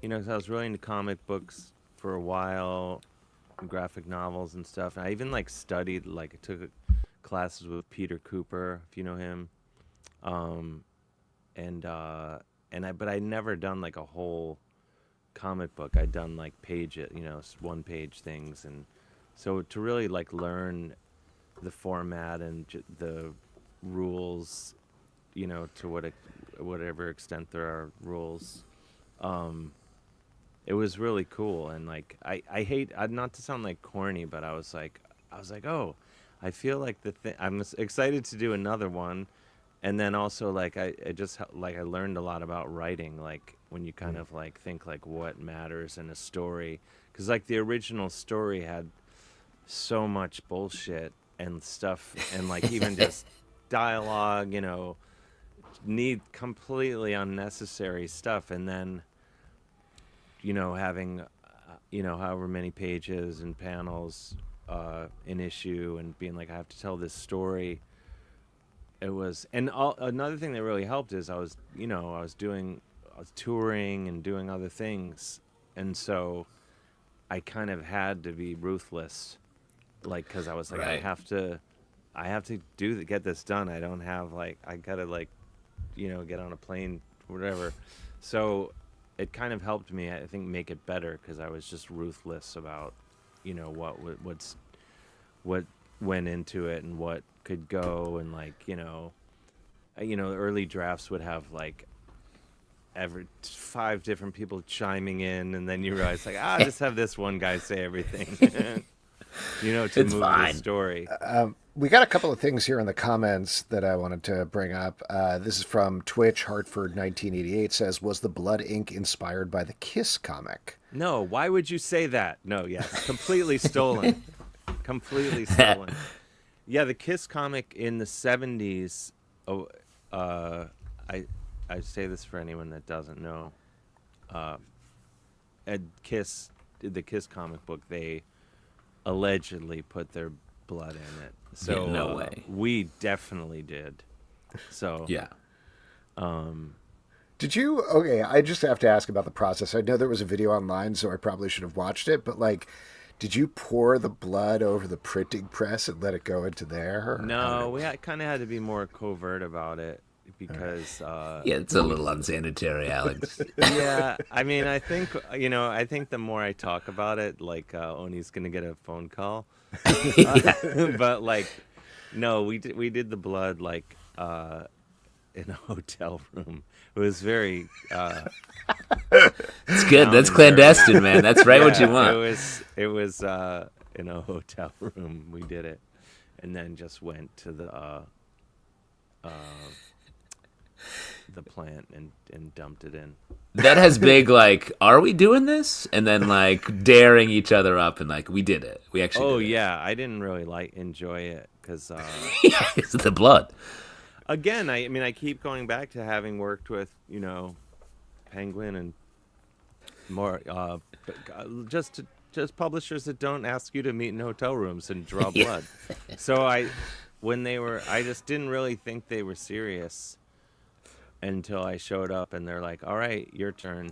I was really into comic books for a while, graphic novels and stuff. And I even, like, studied, like, I took classes with Peter Cooper, if you know him. But I'd never done, like, a whole comic book. I'd done, like, one page things. And so to really, like, learn the format and the rules, to whatever extent there are rules, it was really cool. And, like, I hate, not to sound like corny, but I was like, oh, I feel like I'm excited to do another one. And then also, like, I learned a lot about writing, like, when you kind of, like, think, like, what matters in a story. Because, like, the original story had so much bullshit and stuff, and, like, even just dialogue, need completely unnecessary stuff. And then, having, however many pages and panels, an issue, and being like, I have to tell this story. It was, and another thing that really helped is I was touring and doing other things, and so I kind of had to be ruthless, like, because I was like, I have to I have to get this done. I don't have I gotta get on a plane, whatever. So it kind of helped me, I think, make it better because I was just ruthless about, what went into it and what could go, and early drafts would have every 5 different people chiming in, and then you realize just have this one guy say everything, to It's move fine. the story. We got a couple of things here in the comments that I wanted to bring up. This is from Twitch. Hartford 1988 says, "Was the Blood Ink inspired by the Kiss comic?" No, why would you say that? No, yes, completely stolen. Completely stolen. Yeah, the Kiss comic in the 70s. Oh, I say this for anyone that doesn't know. At Kiss, the Kiss comic book, they allegedly put their blood in it. So no way. We definitely did. So Yeah. Did you? Okay, I just have to ask about the process. I know there was a video online, so I probably should have watched it. But did you pour the blood over the printing press and let it go into there? No, we kind of had to be more covert about it because. Yeah, it's a little unsanitary, Alex. Yeah, I mean, I think the more I talk about it, Oni's gonna get a phone call. But no, we did the blood in a hotel room. It was very. It's good. That's clandestine, man. That's right what you want. It was in a hotel room. We did it, and then just went to the plant and dumped it in. That has big are we doing this? And then daring each other up and we did it. We actually. Oh did it. yeah, I didn't really enjoy it because. It's the blood. Again, I mean, I keep going back to having worked with Penguin and more just publishers that don't ask you to meet in hotel rooms and draw blood. So I just didn't really think they were serious until I showed up and they're like, "All right, your turn."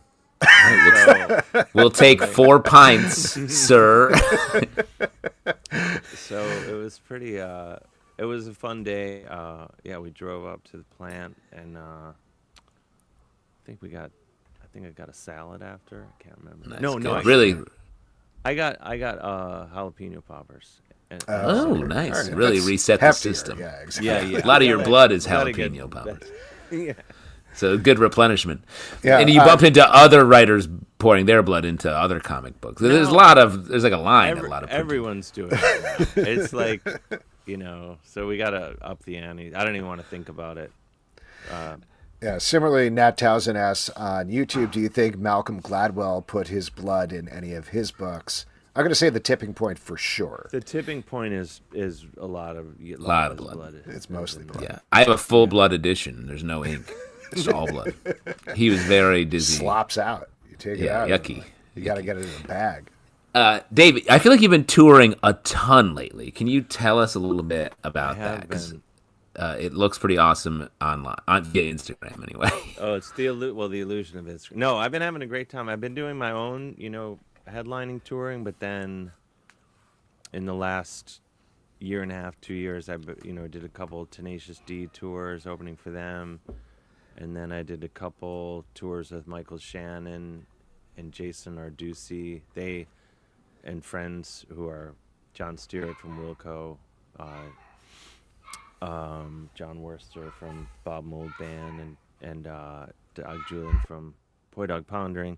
We'll take 4 pints, sir. So it was pretty. It was a fun day. Yeah, we drove up to the plant, and I think I got a salad after. I can't remember. Nice, No, good. Really. I got jalapeno poppers. And, Oh, nice. Right. Really That's reset the heftier. system. Yeah, exactly. yeah. A lot of your blood is Gotta get- jalapeno poppers. Yeah. So good replenishment. Yeah, And you bump into other writers pouring their blood into other comic books. There's a line. A lot of printing. Everyone's doing it. It's so we gotta up the ante. I don't even want to think about it. Yeah. Similarly, Nat Townsend asks on YouTube, "Do you think Malcolm Gladwell put his blood in any of his books?" I'm going to say The Tipping Point for sure. The tipping point is a lot of blood. It's mostly blood. Yeah, I have a full blood edition. There's no ink. It's all blood. He was very dizzy. Slops out. You take it Yeah, out. yucky. You got to get it in a bag. David, I feel like you've been touring a ton lately. Can you tell us a little bit about I have that? 'Cause, been. it looks pretty awesome online on Instagram, anyway. Oh, it's the illusion of Instagram. No, I've been having a great time. I've been doing my own, headlining touring, but then in the last year and a half, 2 years, I did a couple Tenacious D tours opening for them, and then I did a couple tours with Michael Shannon and Jason Arducci. They and friends who are John Stewart from Wilco, John Worcester from Bob Mould Band, and Doug Julian from Boy Dog Pondering,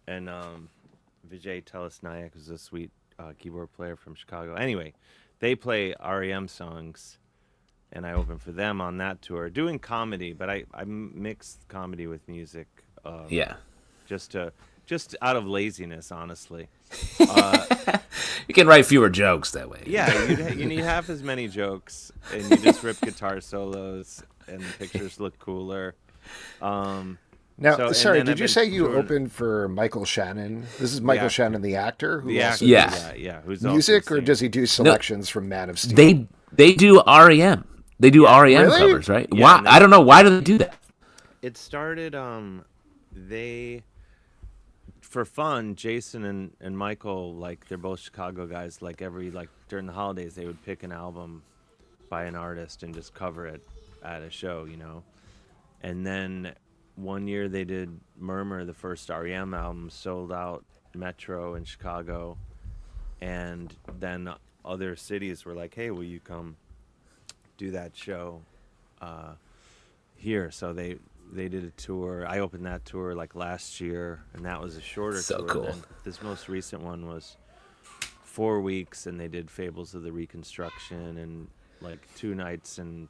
and Vijay Telesnayak, who's a sweet keyboard player from Chicago. Anyway, they play REM songs, and I open for them on that tour, doing comedy, but I mix comedy with music. Yeah. Just out of laziness, honestly. You can write fewer jokes that way. Yeah, you need half as many jokes, and you just rip guitar solos, and the pictures look cooler. Now, sorry, and then did I've you been say you touring- opened for Michael Shannon? This is Michael actor. Shannon, the actor? Who The also actor, Yeah. yeah. Who's music, also or singing. does he do selections from Man of Steel? They do REM. They do REM Really? covers, right? Yeah, Why? no. I don't know. Why do they do that? It started they for fun, Jason and Michael, they're both Chicago guys, during the holidays they would pick an album by an artist and just cover it at a show, And then one year they did Murmur, the first REM album, sold out Metro in Chicago, and then other cities were like, "Hey, will you come do that show here?" So they did a tour. I opened that tour like last year, and that was a shorter So tour. cool. Then this most recent one was 4 weeks, and they did Fables of the Reconstruction and like 2 nights in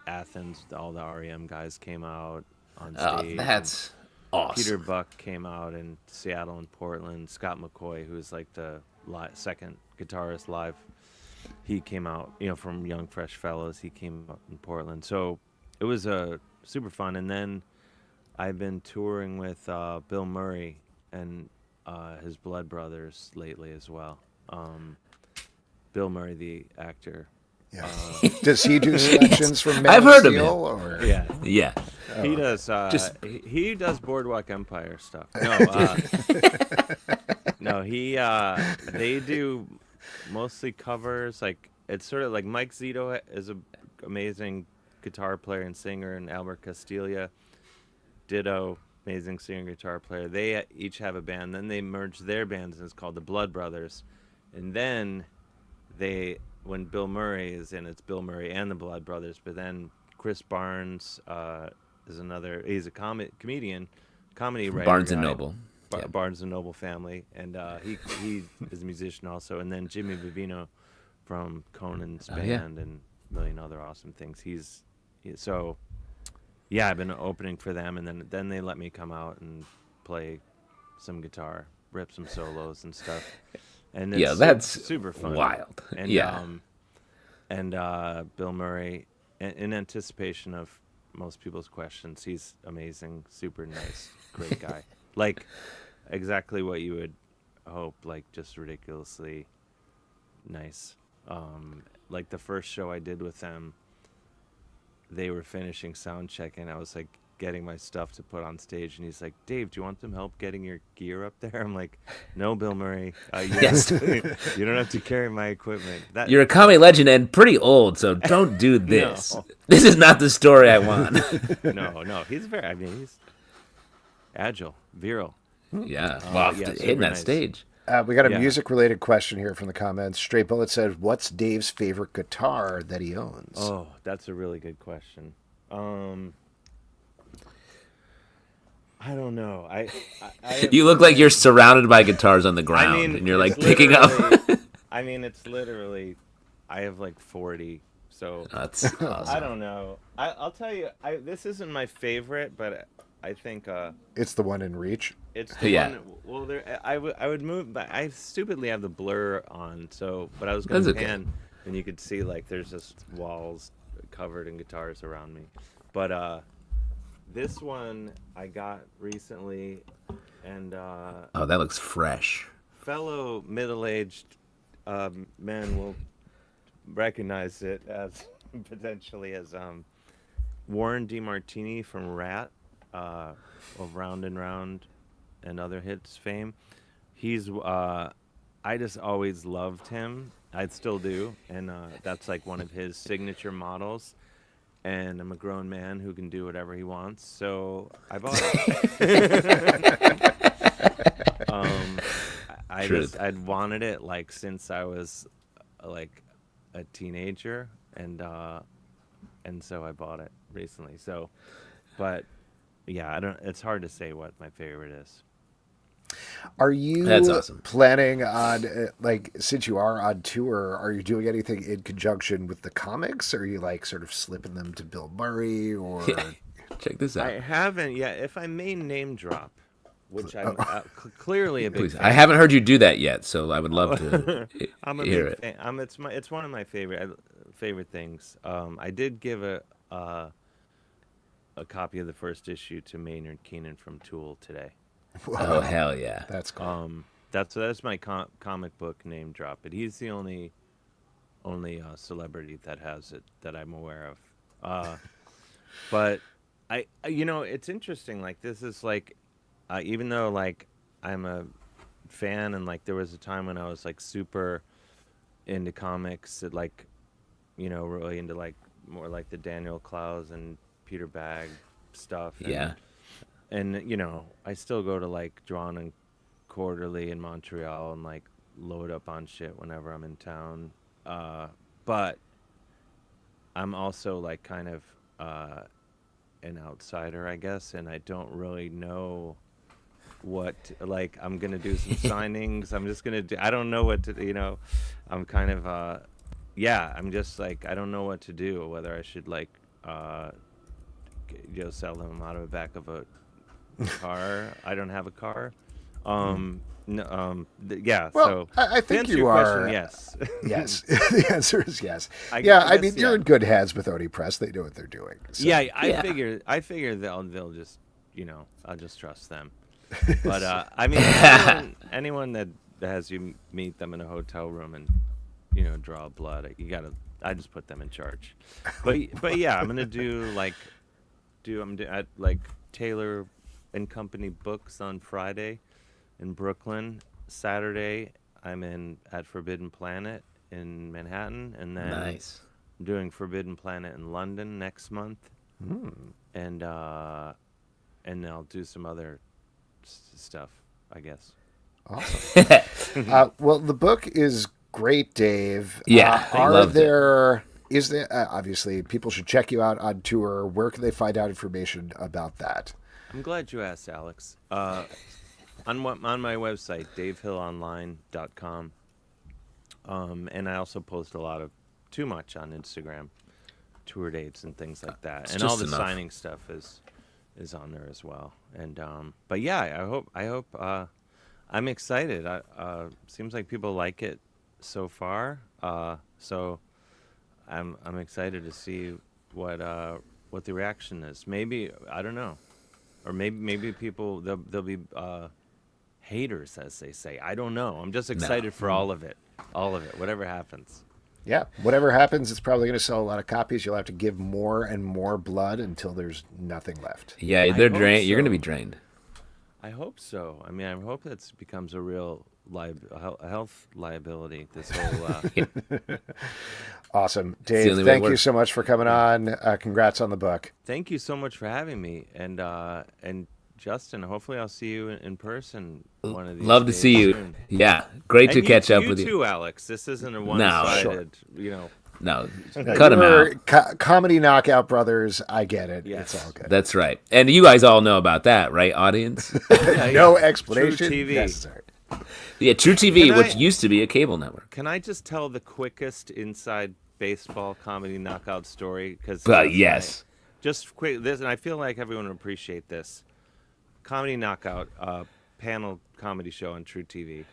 Athens. All the REM guys came out on stage. That's awesome. Peter Buck came out in Seattle and Portland. Scott McCoy, who's like the second guitarist live, he came out, from Young Fresh Fellows. He came out in Portland. So it was super fun. And then I've been touring with Bill Murray and his Blood Brothers lately as well. Bill Murray, the actor. Yeah. Does he do selections from Man I've of heard of Steel, him. or? Yeah. He does. He does Boardwalk Empire stuff. No, they do mostly covers. Like, it's sort of like Mike Zito is an amazing guitar player and singer, and Albert Castilla, ditto, amazing singer and guitar player. They each have a band. Then they merge their bands, and it's called the Blood Brothers. And then when Bill Murray is in, it's Bill Murray and the Blood Brothers. But then Chris Barnes is another. He's a comedian, comedy writer. Barnes and guy. Noble. Yeah. Barnes and Noble family, and he is a musician also. And then Jimmy Vivino from Conan's band and a million other awesome things. I've been opening for them, and then they let me come out and play some guitar, rip some solos and stuff. And it's that's super fun, wild. And Bill Murray, in anticipation of most people's questions, he's amazing, super nice, great guy. Like, exactly what you would hope, like, just ridiculously nice. Like, the first show I did with them, they were finishing sound check, and I was like getting my stuff to put on stage, and he's like, "Dave, do you want some help getting your gear up there?" I'm like, "No, Bill Murray, you don't have to carry my equipment." You're a comedy legend and pretty old, so don't do this. No. This is not the story I want. No, he's he's agile, virile. Yeah, hitting super that nice. stage. We got a music-related question here from the comments. Straight Bullet says, "What's Dave's favorite guitar that he owns?" Oh, that's a really good question. I don't know. I You look like you're surrounded by guitars on the ground, and you're like picking up. It's literally, I have like 40. So That's awesome. I don't know. I'll tell you, this isn't my favorite, but I think It's the one in Reach. it's the Yeah. one. Well, I would move, but I stupidly have the blur on. But I was going That's to okay. pan, and you could see like there's just walls covered in guitars around me. But this one I got recently, and Oh, that looks fresh. fellow middle-aged men will recognize it as potentially as Warren DeMartini from Rat, of Round and Round and other hits fame. He's I just always loved him. I still do, and that's like one of his signature models. And I'm a grown man who can do whatever he wants, so I bought it. I'd wanted it like since I was like a teenager, and so I bought it recently. So, but yeah, it's hard to say what my favorite is. Are you That's awesome. planning on, since you are on tour, are you doing anything in conjunction with the comics? Or are you like sort of slipping them to Bill Murray or? Check this out. I haven't yet. If I may name drop, which I'm clearly a big Please, fan. I haven't heard you do that yet, so I would love to I'm a hear big it. fan. It's one of my favorite things. I did give a copy of the first issue to Maynard Keenan from Tool today. Oh, hell yeah. That's cool. That's my comic book name drop. But he's the only celebrity that has it that I'm aware of. But it's interesting. Like, this is like, even though like I'm a fan, and like there was a time when I was like super into comics, that like really into like more like the Daniel Clowes and Peter Bagg stuff. And I still go to like Drawn and Quarterly in Montreal and like load up on shit whenever I'm in town. But I'm also like kind of an outsider, I guess, and I don't really know what, like, I'm gonna do some signings. I'm just gonna do. I don't know what to. I'm kind of I'm just like, I don't know what to do. Whether I should like sell them out of the back of a car. I don't have a car. Well, so I think you are. Question, yes. Yes. The answer is yes. I mean, you're in good hands with Oni Press. They know what they're doing. So. I figure they'll just, I'll just trust them. But I mean, anyone that has you meet them in a hotel room and draw blood, I just put them in charge. But yeah, I'm gonna do at like Taylor and Company Books on Friday in Brooklyn. Saturday I'm at Forbidden Planet in Manhattan, and then I'm doing Forbidden Planet in London next month. And I'll do some other stuff, I guess. Awesome. Well, the book is great, Dave. Is there obviously people should check you out on tour. Where can they find out information about that? I'm glad you asked, Alex. On my website, davehillonline.com. And I also post too much on Instagram, tour dates and things like that. And all the signing stuff is on there as well. And but yeah, I hope I'm excited. Seems like people like it so far. So I'm excited to see what the reaction is. Maybe, I don't know. Or maybe people they'll be haters, as they say. I don't know. I'm just excited for all of it, whatever happens. Yeah, whatever happens, it's probably going to sell a lot of copies. You'll have to give more and more blood until there's nothing left. Yeah, they're drained. So. You're going to be drained. I hope so. I mean, I hope that becomes a real health liability. This whole. Awesome, Dave. Thank you so much for coming on. Congrats on the book. Thank you so much for having me, and Justin. Hopefully, I'll see you in person one of these. Love to see you. Soon. Yeah, great to catch up with you. You too, Alex. This isn't a one-sided. No, cut him out. Comedy knockout brothers. I get it. Yes. It's all good. That's right. And you guys all know about that, right, audience? No explanation True TV. necessary. Yeah, True TV, which used to be a cable network. Can I just tell the quickest inside baseball comedy knockout story? Yes. Just quick. This, and I feel like everyone would appreciate this. Comedy Knockout, panel comedy show on True TV.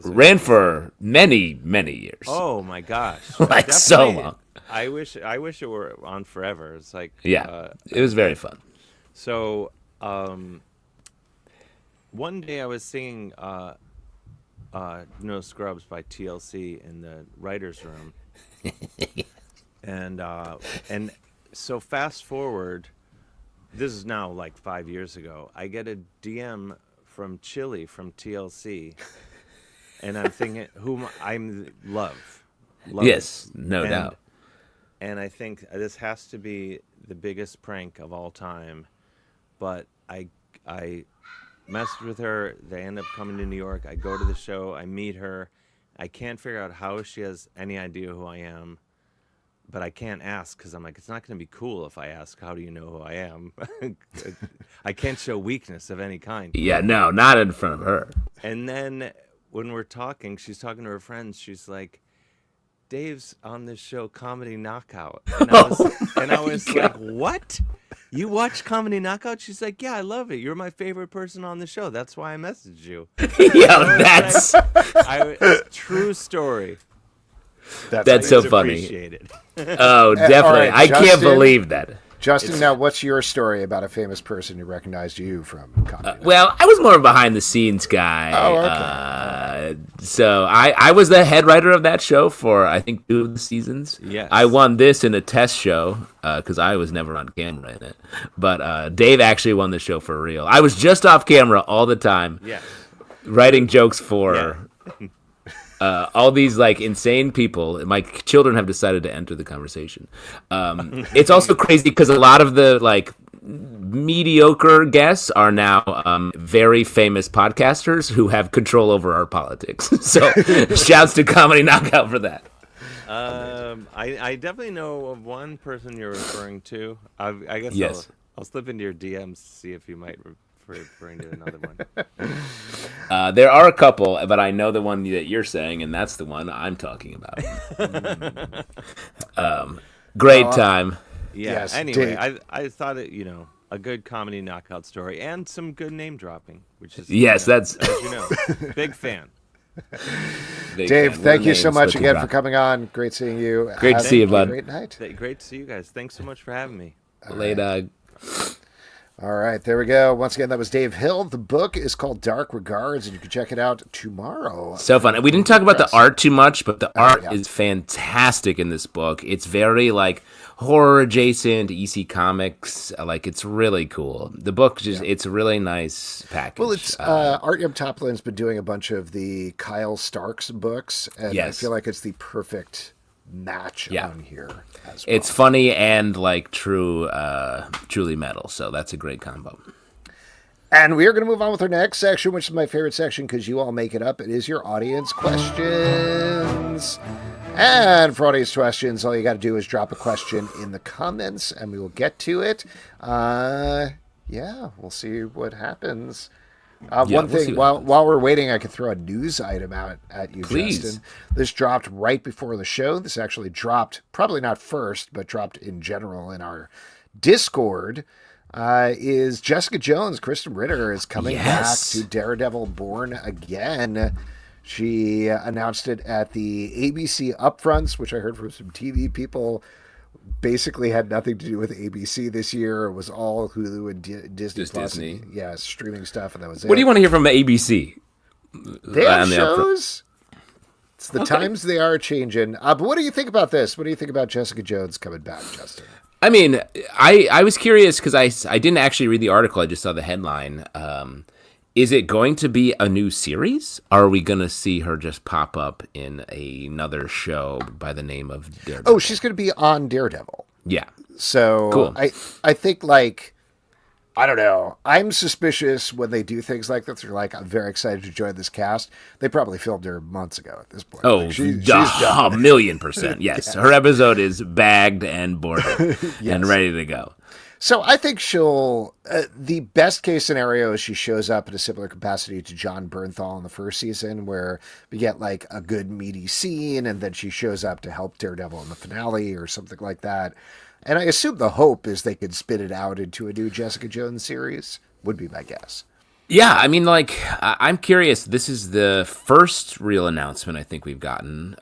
Ran for many, many years. Oh my gosh! Like so long. I wish it were on forever. It's like it was very fun. So one day I was singing "No Scrubs" by TLC in the writers' room, and so fast forward. This is now like 5 years ago. I get a DM from Chili from TLC. And I'm thinking, whom I'm love. Yes, no doubt. And I think this has to be the biggest prank of all time. But I messed with her. They end up coming to New York. I go to the show. I meet her. I can't figure out how she has any idea who I am. But I can't ask because I'm like, it's not going to be cool if I ask, how do you know who I am? I can't show weakness of any kind. Yeah, no, not in front of her. And then when we're talking, she's talking to her friends. She's like, Dave's on this show, Comedy Knockout. And I was like, what? You watch Comedy Knockout? She's like, yeah, I love it. You're my favorite person on the show. That's why I messaged you. Yeah, that's... true story. That's so funny. Oh, definitely. Right, I can't believe that. Justin, now what's your story about a famous person who recognized you from comedy? Well, I was more a behind-the-scenes guy. Oh, okay. So I was the head writer of that show for, I think, 2 of the seasons. Yes. I won this in a test show because I was never on camera in it. But Dave actually won the show for real. I was just off camera all the time, yes, writing jokes for... Yeah. all these like insane people. My children have decided to enter the conversation. It's also crazy because a lot of the like mediocre guests are now very famous podcasters who have control over our politics. So shouts to Comedy Knockout for that. I definitely know of one person you're referring to. I guess Yes. I'll slip into your DMs to see if you might referring to another one. There are a couple, but I know the one that you're saying, and that's the one I'm talking about. Great time. Yeah. Yes, Anyway, Dave. I thought it, a good comedy knockout story and some good name dropping, which is Yes, that's as you know, big fan. Dave, thank you so much again for coming on. Great seeing you. Great to see you, bud. Great night. Great to see you guys. Thanks so much for having me. Later. All right, there we go. Once again, that was Dave Hill. The book is called Dark Regards, and you can check it out tomorrow. So fun. We didn't talk about the art too much, but the art yeah. is fantastic in this book. It's very like horror adjacent, EC Comics. Like it's really cool. The book just it's a really nice package. Well, it's Art Yum Toplin's been doing a bunch of the Kyle Starks books, and I feel like it's the perfect match on here as well. It's funny and like truly metal, so that's a great combo. And we are going to move on with our next section, which is my favorite section because you all make it up. It is your audience questions. And for audience questions, all you got to do is drop a question in the comments, and we will get to it. We'll see what happens. One thing, while we're waiting, I could throw a news item out at you, Please. Justin. This dropped right before the show. This actually dropped, probably not first, but dropped in general in our Discord. Is Jessica Jones, Kristen Ritter, is coming back to Daredevil Born Again. She announced it at the ABC Upfronts, which I heard from some TV people basically had nothing to do with ABC this year. It was all Hulu and Disney Just Plus. Disney. And, streaming stuff, and that was it. What do you want to hear from ABC? They have shows. It's the times they are changing. But what do you think about this? What do you think about Jessica Jones coming back, Justin? I mean, I was curious because I didn't actually read the article. I just saw the headline. Is it going to be a new series? Or are we going to see her just pop up in another show by the name of Daredevil? Oh, she's going to be on Daredevil. Yeah. So Cool. I think, like, I don't know. I'm suspicious when they do things like this. They're like, I'm very excited to join this cast. They probably filmed her months ago at this point. Oh, like, she's a done. 1,000,000%. Yes. Her episode is bagged and boarded and ready to go. So I think she'll, the best case scenario is she shows up in a similar capacity to John Bernthal in the first season, where we get like a good meaty scene and then she shows up to help Daredevil in the finale or something like that. And I assume the hope is they could spit it out into a new Jessica Jones series, would be my guess. Yeah, I mean, like, I'm curious. This is the first real announcement I think we've gotten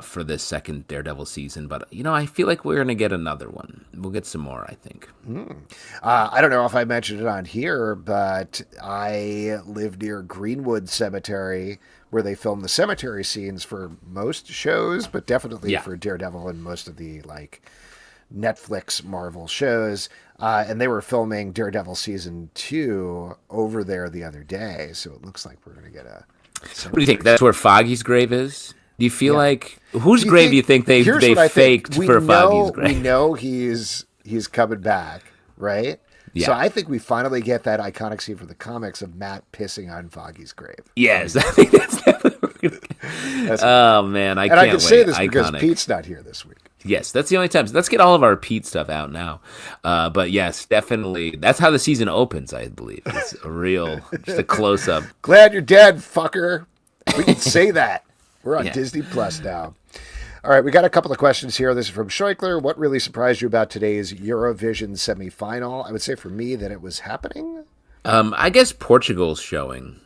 for this second Daredevil season. But, I feel like we're going to get another one. We'll get some more, I think. I don't know if I mentioned it on here, but I live near Greenwood Cemetery, where they film the cemetery scenes for most shows, but definitely for Daredevil and most of the, like, Netflix Marvel shows. And they were filming Daredevil season 2 over there the other day. So it looks like we're going to get a... What do you think? That's where Foggy's grave is? Do you feel like... Whose grave do you think they faked for Foggy's grave? We know he's coming back, right? Yeah. So I think we finally get that iconic scene from the comics of Matt pissing on Foggy's grave. Yes, I think that's definitely... Oh, man, I can't wait. And I can say this because Iconic. Pete's not here this week. Yes, that's the only time. So let's get all of our Pete stuff out now. But yes, definitely. That's how the season opens, I believe. It's just a close-up. Glad you're dead, fucker. We can say that. We're on Disney Plus now. All right, we got a couple of questions here. This is from Scheuchler. What really surprised you about today's Eurovision semifinal? I would say for me that it was happening. I guess Portugal's showing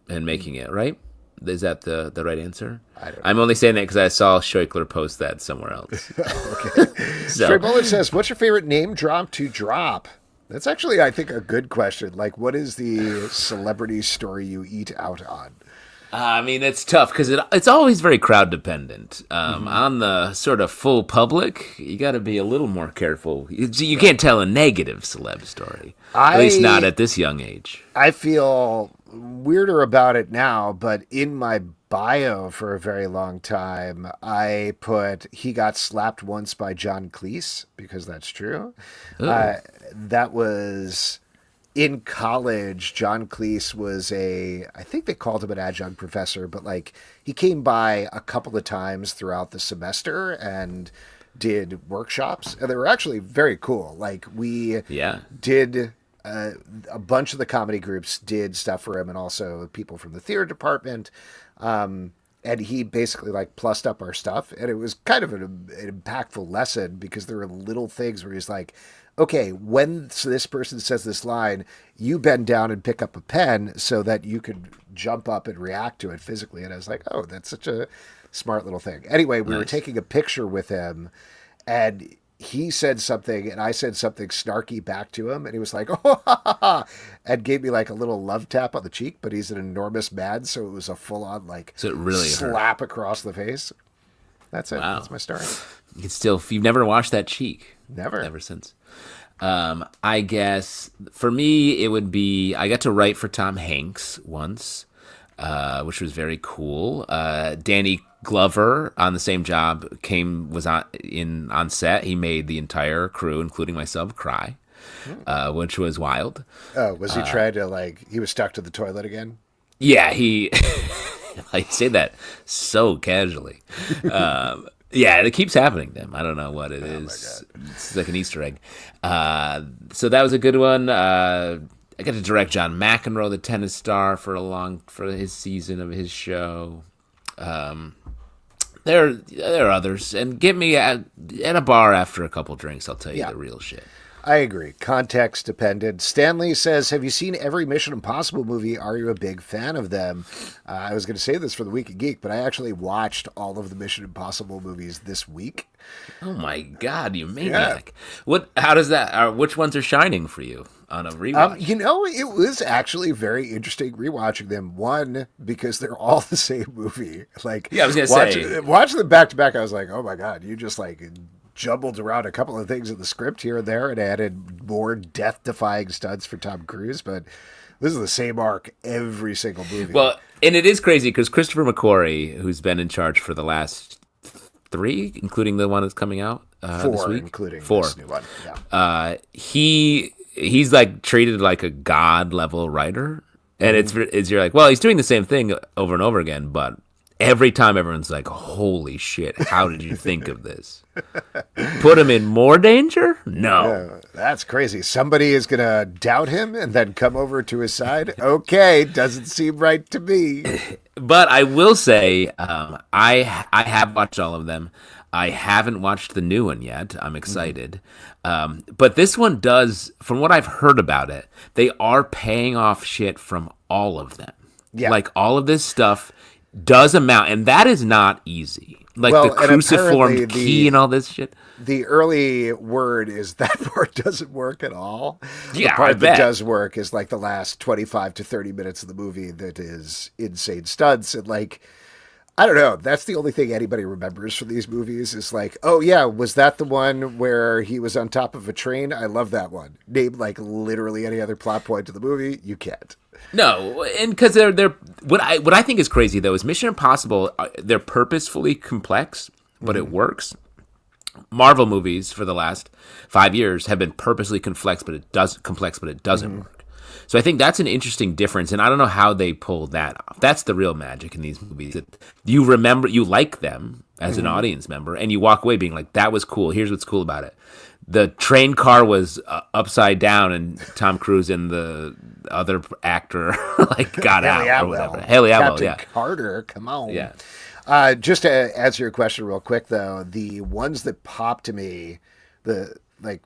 and making it, right? Is that the right answer? I don't know. I'm only saying that because I saw Scheuchler post that somewhere else. Okay. Stray Bullet says, what's your favorite name drop to drop? That's actually, I think, a good question. Like, what is the celebrity story you eat out on? I mean, it's tough because it's always very crowd dependent. On the sort of full public, you got to be a little more careful. You can't tell a negative celeb story, at least not at this young age. I feel weirder about it now, but in my bio for a very long time, I put he got slapped once by John Cleese because that's true. Ooh. That was in college. John Cleese was I think they called him an adjunct professor, but like he came by a couple of times throughout the semester and did workshops, and they were actually very cool. Like we Yeah. did a bunch of the comedy groups did stuff for him, and also people from the theater department. And he basically like plussed up our stuff, and it was kind of an impactful lesson because there were little things where he's like, okay, when this person says this line, you bend down and pick up a pen so that you could jump up and react to it physically. And I was like, oh, that's such a smart little thing. Anyway, we were taking a picture with him, and he said something and I said something snarky back to him, and he was like, oh, ha, ha, ha, and gave me like a little love tap on the cheek, but he's an enormous man, so it was a full on like So it really slap hurt. across the face. That's it. Wow. That's my story. You can still, you've never washed that cheek. Never. Ever since. I guess for me, it would be, I got to write for Tom Hanks once, which was very cool. Danny Glover on the same job was on set. He made the entire crew, including myself, cry, which was wild. Oh, was he trying to like, he was stuck to the toilet again? Yeah, I say that so casually. Yeah, it keeps happening to him. I don't know what it is. It's like an Easter egg. So that was a good one. I got to direct John McEnroe, the tennis star, for his season of his show. There are others, and get me at a bar after a couple drinks. I'll tell you the real shit. I agree. Context dependent. Stanley says, have you seen every Mission Impossible movie? Are you a big fan of them? I was going to say this for the Week of Geek, but I actually watched all of the Mission Impossible movies this week. Oh my God, you maniac. Yeah. How does that, which ones are shining for you on a rewatch? It was actually very interesting rewatching them. One, because they're all the same movie. Like, yeah, I was going to say. Watching them back to back, I was like, oh my God, you just like jumbled around a couple of things in the script here and there and added more death-defying stunts for Tom Cruise, but this is the same arc every single movie. Well, and it is crazy because Christopher McQuarrie, who's been in charge for the last 3, including the one that's coming out 4, this week, including 4. This new one. Yeah. He's like treated like a god level writer, and it's you're like, well, he's doing the same thing over and over again, but every time everyone's like, holy shit, how did you think of this? Put him in more danger? No. Yeah, that's crazy. Somebody is going to doubt him and then come over to his side? Okay, doesn't seem right to me. But I will say, I have watched all of them. I haven't watched the new one yet. I'm excited. But this one does, from what I've heard about it, they are paying off shit from all of them. Yeah. Like all of this stuff does amount, and that is not easy. Like the cruciform key and all this shit. The early word is that part doesn't work at all. Yeah, the part that does work is like the last 25 to 30 minutes of the movie that is insane stunts. And like, I don't know, that's the only thing anybody remembers from these movies is like, oh yeah, was that the one where he was on top of a train? I love that one. Name like literally any other plot point to the movie, you can't. No, and because they're what I think is crazy though is Mission Impossible. They're purposefully complex, but it works. Marvel movies for the last 5 years have been purposely complex, but it doesn't work. So I think that's an interesting difference, and I don't know how they pull that off. That's the real magic in these movies. That you remember, you like them as an audience member, and you walk away being like, "That was cool. Here's what's cool about it." The train car was upside down, and Tom Cruise and the other actor like got out or whatever. Haley Atwell, Captain Carter, come on. Yeah. Just to answer your question real quick, though, the ones that popped to me,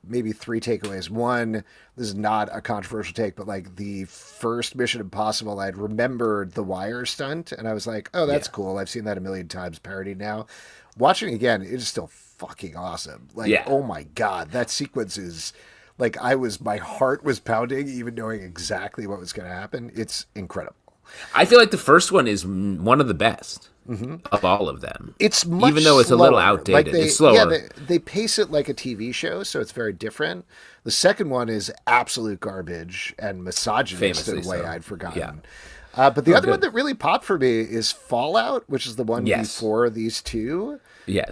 maybe 3 takeaways. One, this is not a controversial take, but like the first Mission Impossible, I'd remembered the wire stunt, and I was like, oh, that's cool. I've seen that a million times parodied now. Watching it again, it is still fucking awesome. Like, oh my God, that sequence is like, my heart was pounding, even knowing exactly what was going to happen. It's incredible. I feel like the first one is one of the best of all of them. It's much even though it's slower. A little outdated. It's slower. Yeah, they pace it like a TV show, so it's very different. The second one is absolute garbage and misogynist in a way I'd forgotten. But the other one that really popped for me is Fallout, which is the one before these two. Yes,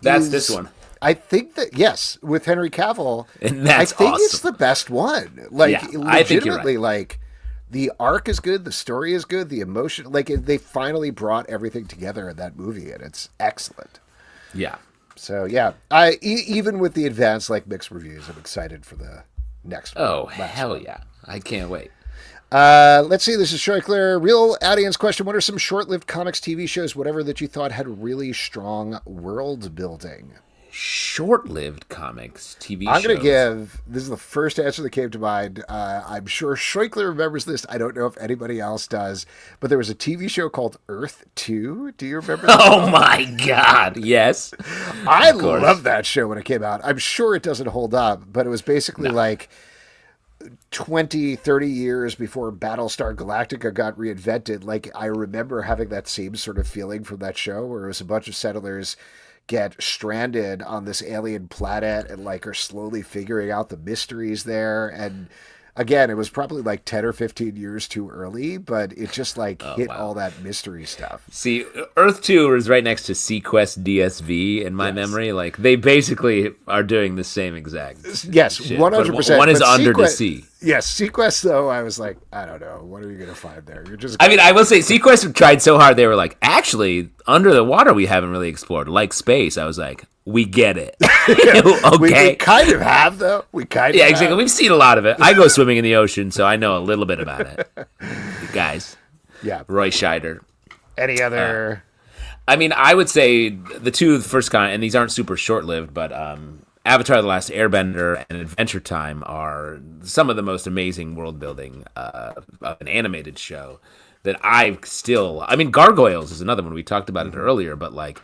that's this one. I think that, yes, with Henry Cavill, and that's I think awesome. It's the best one. Like, I think you're legitimately, right. like, the arc is good, the story is good, the emotion, like, they finally brought everything together in that movie, and it's excellent. Yeah. So, yeah, even with the advanced, like, mixed reviews, I'm excited for the next one. Oh, hell yeah. I can't wait. Let's see. This is Schreikler. Real audience question. What are some short-lived comics, TV shows, whatever, that you thought had really strong world building? Short-lived comics, TV shows. I'm going to give, this is the first answer that came to mind. I'm sure Schreikler remembers this. I don't know if anybody else does, but there was a TV show called Earth 2. Do you remember that? Oh my God. Yes. I loved that show when it came out. I'm sure it doesn't hold up, but it was basically like 20, 30 years before Battlestar Galactica got reinvented. Like, I remember having that same sort of feeling from that show where it was a bunch of settlers get stranded on this alien planet and like are slowly figuring out the mysteries there. And again, it was probably like 10 or 15 years too early, but it just like hit all that mystery stuff. See, Earth 2 is right next to Sequest DSV in my memory. Like, they basically are doing the same exact Yes, shit, 100%. One is But under the sea. Yes, Sequest, though, I was like, I don't know. What are you going to find there? You're just. I mean, I will say, Sequest tried so hard. They were like, actually, under the water, we haven't really explored. Like space. I was like, we get it. Okay. We kind of have, though. We kind of Yeah, exactly. We've seen a lot of it. I go swimming in the ocean, so I know a little bit about it. You guys. Yeah. Roy Scheider. Any other. I mean, I would say the two first kind, and these aren't super short-lived, but Avatar: The Last Airbender and Adventure Time are some of the most amazing world-building of an animated show that I mean, Gargoyles is another one. We talked about it earlier, but like,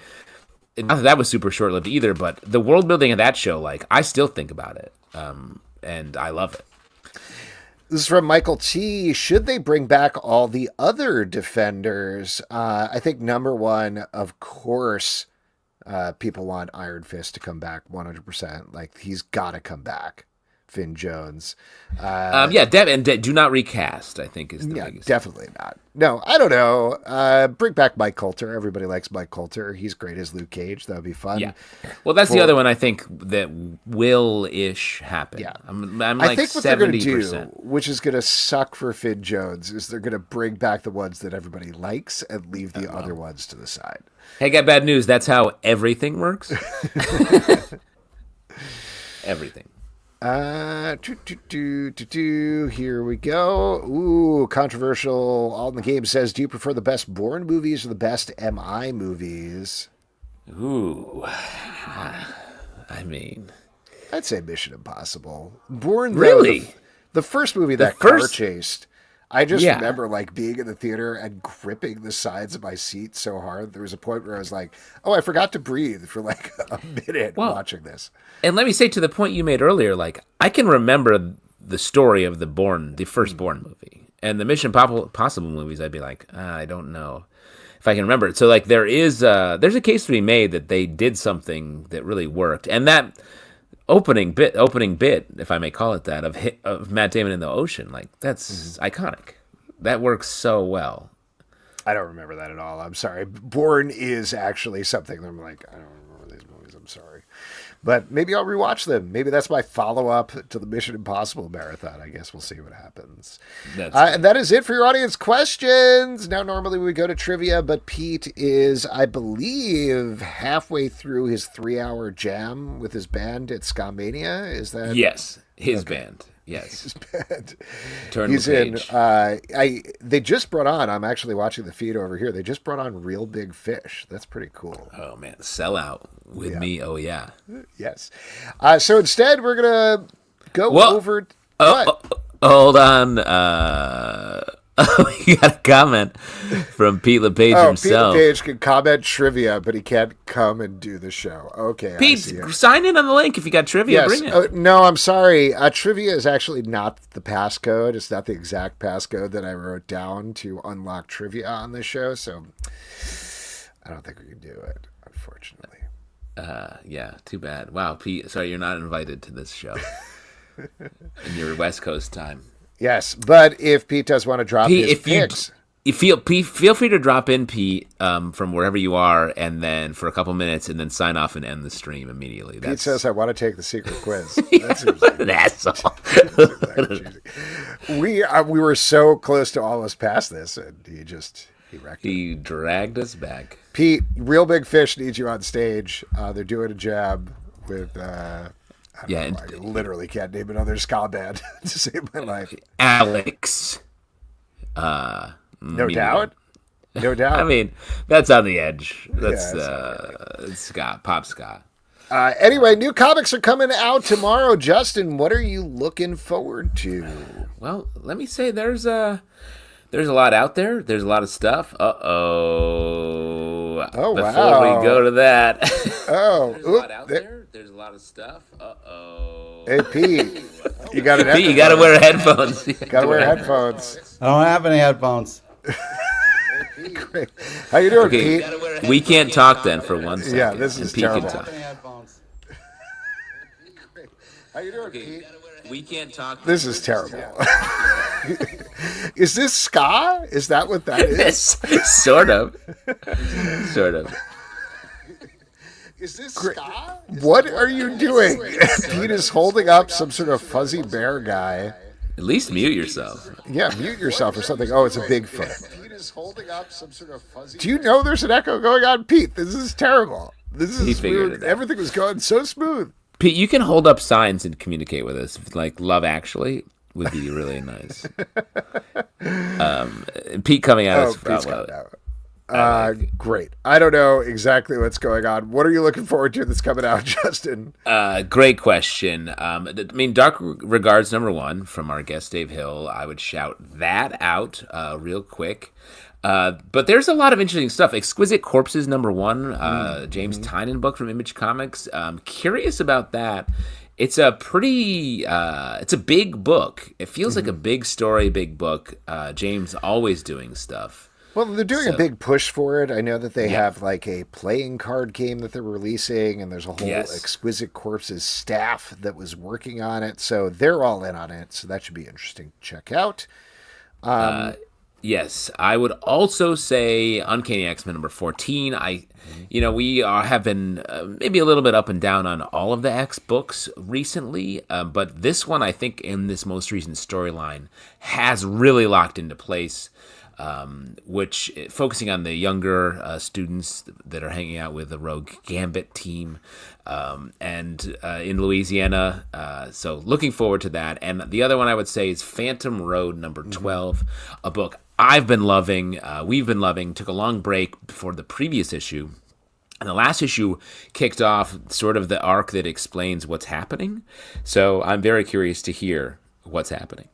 not that that was super short-lived either, but the world-building of that show, like, I still think about it, and I love it. This is from Michael T. Should they bring back all the other Defenders? I think number one, of course, people want Iron Fist to come back 100%. Like, he's got to come back. Finn Jones. Do not recast, I think, is the biggest. Definitely not. No, I don't know. Bring back Mike Coulter. Everybody likes Mike Coulter. He's great as Luke Cage. That would be fun. Yeah. Well, that's the other one I think that will-ish happen. Yeah. I'm I like think what they're going to 70%. do, which is going to suck for Finn Jones, is they're going to bring back the ones that everybody likes and leave the other ones to the side. Hey, I got bad news. That's how everything works. Everything. Here we go. Ooh, controversial. All in the Game says, do you prefer the best Bourne movies or the best MI movies? Ooh. I mean, I'd say Mission Impossible. Bourne, really? Though, the first movie that car chased, I just remember like being in the theater and gripping the sides of my seat so hard. There was a point where I was like, oh, I forgot to breathe for like a minute watching this. And let me say, to the point you made earlier, like, I can remember the story of the first Bourne movie. And the Mission Impossible movies, I'd be like, I don't know if I can remember it. So like, there's a case to be made that they did something that really worked. And that opening bit, if I may call it that, of Matt Damon in the ocean, like, that's iconic. That works so well. I don't remember that at all. I'm sorry. Bourne is actually something that I'm like, I don't remember these movies. I'm sorry. But maybe I'll rewatch them. Maybe that's my follow-up to the Mission Impossible marathon. I guess we'll see what happens. And that is it for your audience questions. Now, normally we go to trivia, but Pete is, I believe, halfway through his 3-hour jam with his band at Scamania. Is that? Yes, his band. Yes. His band. Turn He's the page. They just brought on, I'm actually watching the feed over here, they just brought on Real Big Fish. That's pretty cool. Oh, man. Sell out with me. Oh, yeah. Yes. So instead, we're going to go over... Hold on. You got a comment from Pete LePage himself. Pete LePage can comment trivia, but he can't come and do the show. Okay, Pete, sign in on the link if you got trivia. Yes. Bring it. No, I'm sorry. Trivia is actually not the passcode. It's not the exact passcode that I wrote down to unlock trivia on this show, so I don't think we can do it, unfortunately. Yeah, too bad. Wow, Pete, sorry, you're not invited to this show in your West Coast time. Yes, but if Pete does want to drop his picks... feel free to drop in, Pete, from wherever you are, and then for a couple minutes, and then sign off and end the stream immediately. Pete says, "I want to take the secret quiz." That's all. We were so close to almost past this, and he dragged us back. Pete, Real Big Fish needs you on stage. They're doing a jab with. I literally can't name another ska band to save my life. Alex. No doubt. I mean, that's on the edge. That's ska, pop ska. Anyway, new comics are coming out tomorrow. Justin, what are you looking forward to? Well, let me say there's a lot out there. There's a lot of stuff. Oh, Before wow. we go to that. There's a lot out there. There's a lot of stuff. Hey, Pete. You got an Pete, you got to wear headphones. Gotta wear headphones. I don't have any headphones. Great. How you doing, Pete? We can't talk then for 1 second. Yeah, this is Pete terrible. can talk. How you doing, Pete? We can't talk. This is terrible. Is this ska? Is that what that is? Sort of. Is this ska? What are you doing? Pete is holding up some sort of fuzzy bear guy. At least mute yourself. Yeah, mute yourself or something. Oh, it's a Bigfoot. Pete is holding up some sort of fuzzy. Do you know there's an echo going on, Pete? This is terrible. This is smooth. Everything was going so smooth. Pete, you can hold up signs and communicate with us. Like Love Actually would be really nice. Pete coming at us. Pete's coming out. Great. I don't know exactly what's going on. What are you looking forward to that's coming out, Justin? Great question. I mean, Dark Regards #1 from our guest Dave Hill. I would shout that out real quick. But there's a lot of interesting stuff. Exquisite Corpses #1, James Tynion book from Image Comics. Curious about that. It's a pretty, it's a big book. It feels like a big story, big book. James always doing stuff. Well, they're doing a big push for it. I know that they have like a playing card game that they're releasing, and there's a whole Exquisite Corpses staff that was working on it. So they're all in on it. So that should be interesting to check out. Yes, I would also say Uncanny X-Men #14. We have been maybe a little bit up and down on all of the X books recently, but this one I think in this most recent storyline has really locked into place. Which focusing on the younger students that are hanging out with the Rogue Gambit team and in Louisiana. So looking forward to that. And the other one I would say is Phantom Road #12, a book I've been loving, we've been loving, took a long break before the previous issue. And the last issue kicked off sort of the arc that explains what's happening. So I'm very curious to hear what's happening.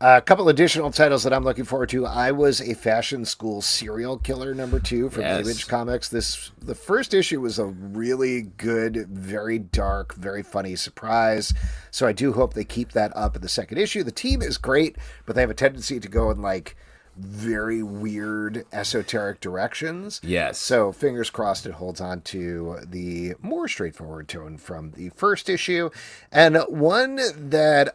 A couple additional titles that I'm looking forward to. I Was a Fashion School Serial Killer #2 from Image Comics. The first issue was a really good, very dark, very funny surprise. So I do hope they keep that up in the second issue. The team is great, but they have a tendency to go in like very weird, esoteric directions. Yes. So fingers crossed it holds on to the more straightforward tone from the first issue. And one that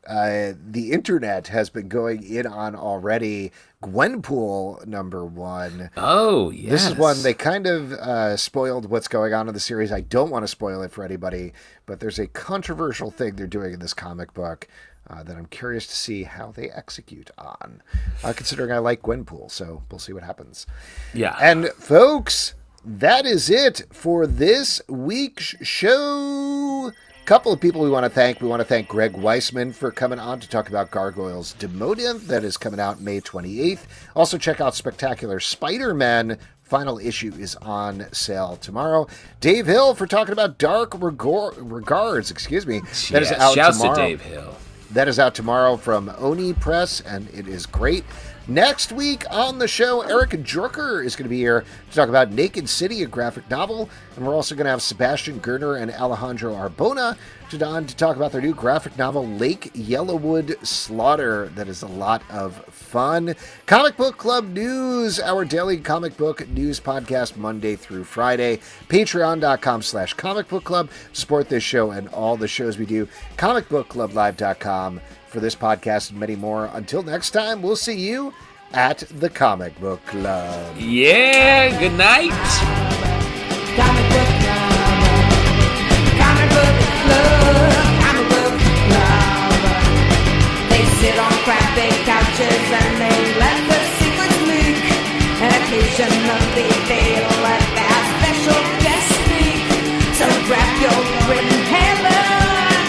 the internet has been going in on already, Gwenpool #1. Oh, yes. This is one they kind of spoiled what's going on in the series. I don't want to spoil it for anybody, but there's a controversial thing they're doing in this comic book that I'm curious to see how they execute on, considering I like Gwenpool, so we'll see what happens. Yeah. And folks, that is it for this week's show. Couple of people we want to thank. We want to thank Greg Weisman for coming on to talk about Gargoyles Demona. That is coming out May 28th. Also check out Spectacular Spider-Man. Final issue is on sale tomorrow. Dave Hill for talking about Dark Regards. That is out shouts tomorrow. To Dave Hill. That is out tomorrow from Oni Press, and it is great. Next week on the show, Eric Jorker is going to be here to talk about Naked City, a graphic novel. And we're also going to have Sebastian Gerner and Alejandro Arbona to talk about their new graphic novel, Lake Yellowwood Slaughter. That is a lot of fun. Comic Book Club News, our daily comic book news podcast, Monday through Friday. Patreon.com/comicbookclub. Support this show and all the shows we do. Comicbookclublive.com for this podcast and many more. Until next time, we'll see you at the Comic Book Club. Yeah, good night. Comic Book Club. Comic Book Club. Comic Book Club. They sit on crappy couches and they let the secrets leak. And occasionally they'll let their special guest speak. So grab your written hammer.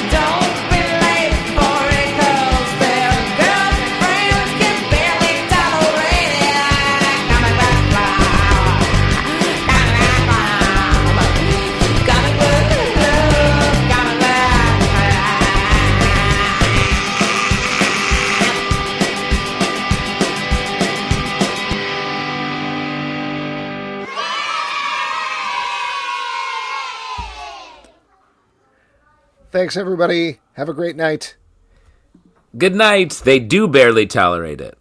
Don't be late for it, 'cause their girlfriends can barely tolerate it. Comic Book Club. Comic Book Club. Comic Book Club. Comic Book Thanks, everybody. Have a great night. Good night. They do barely tolerate it.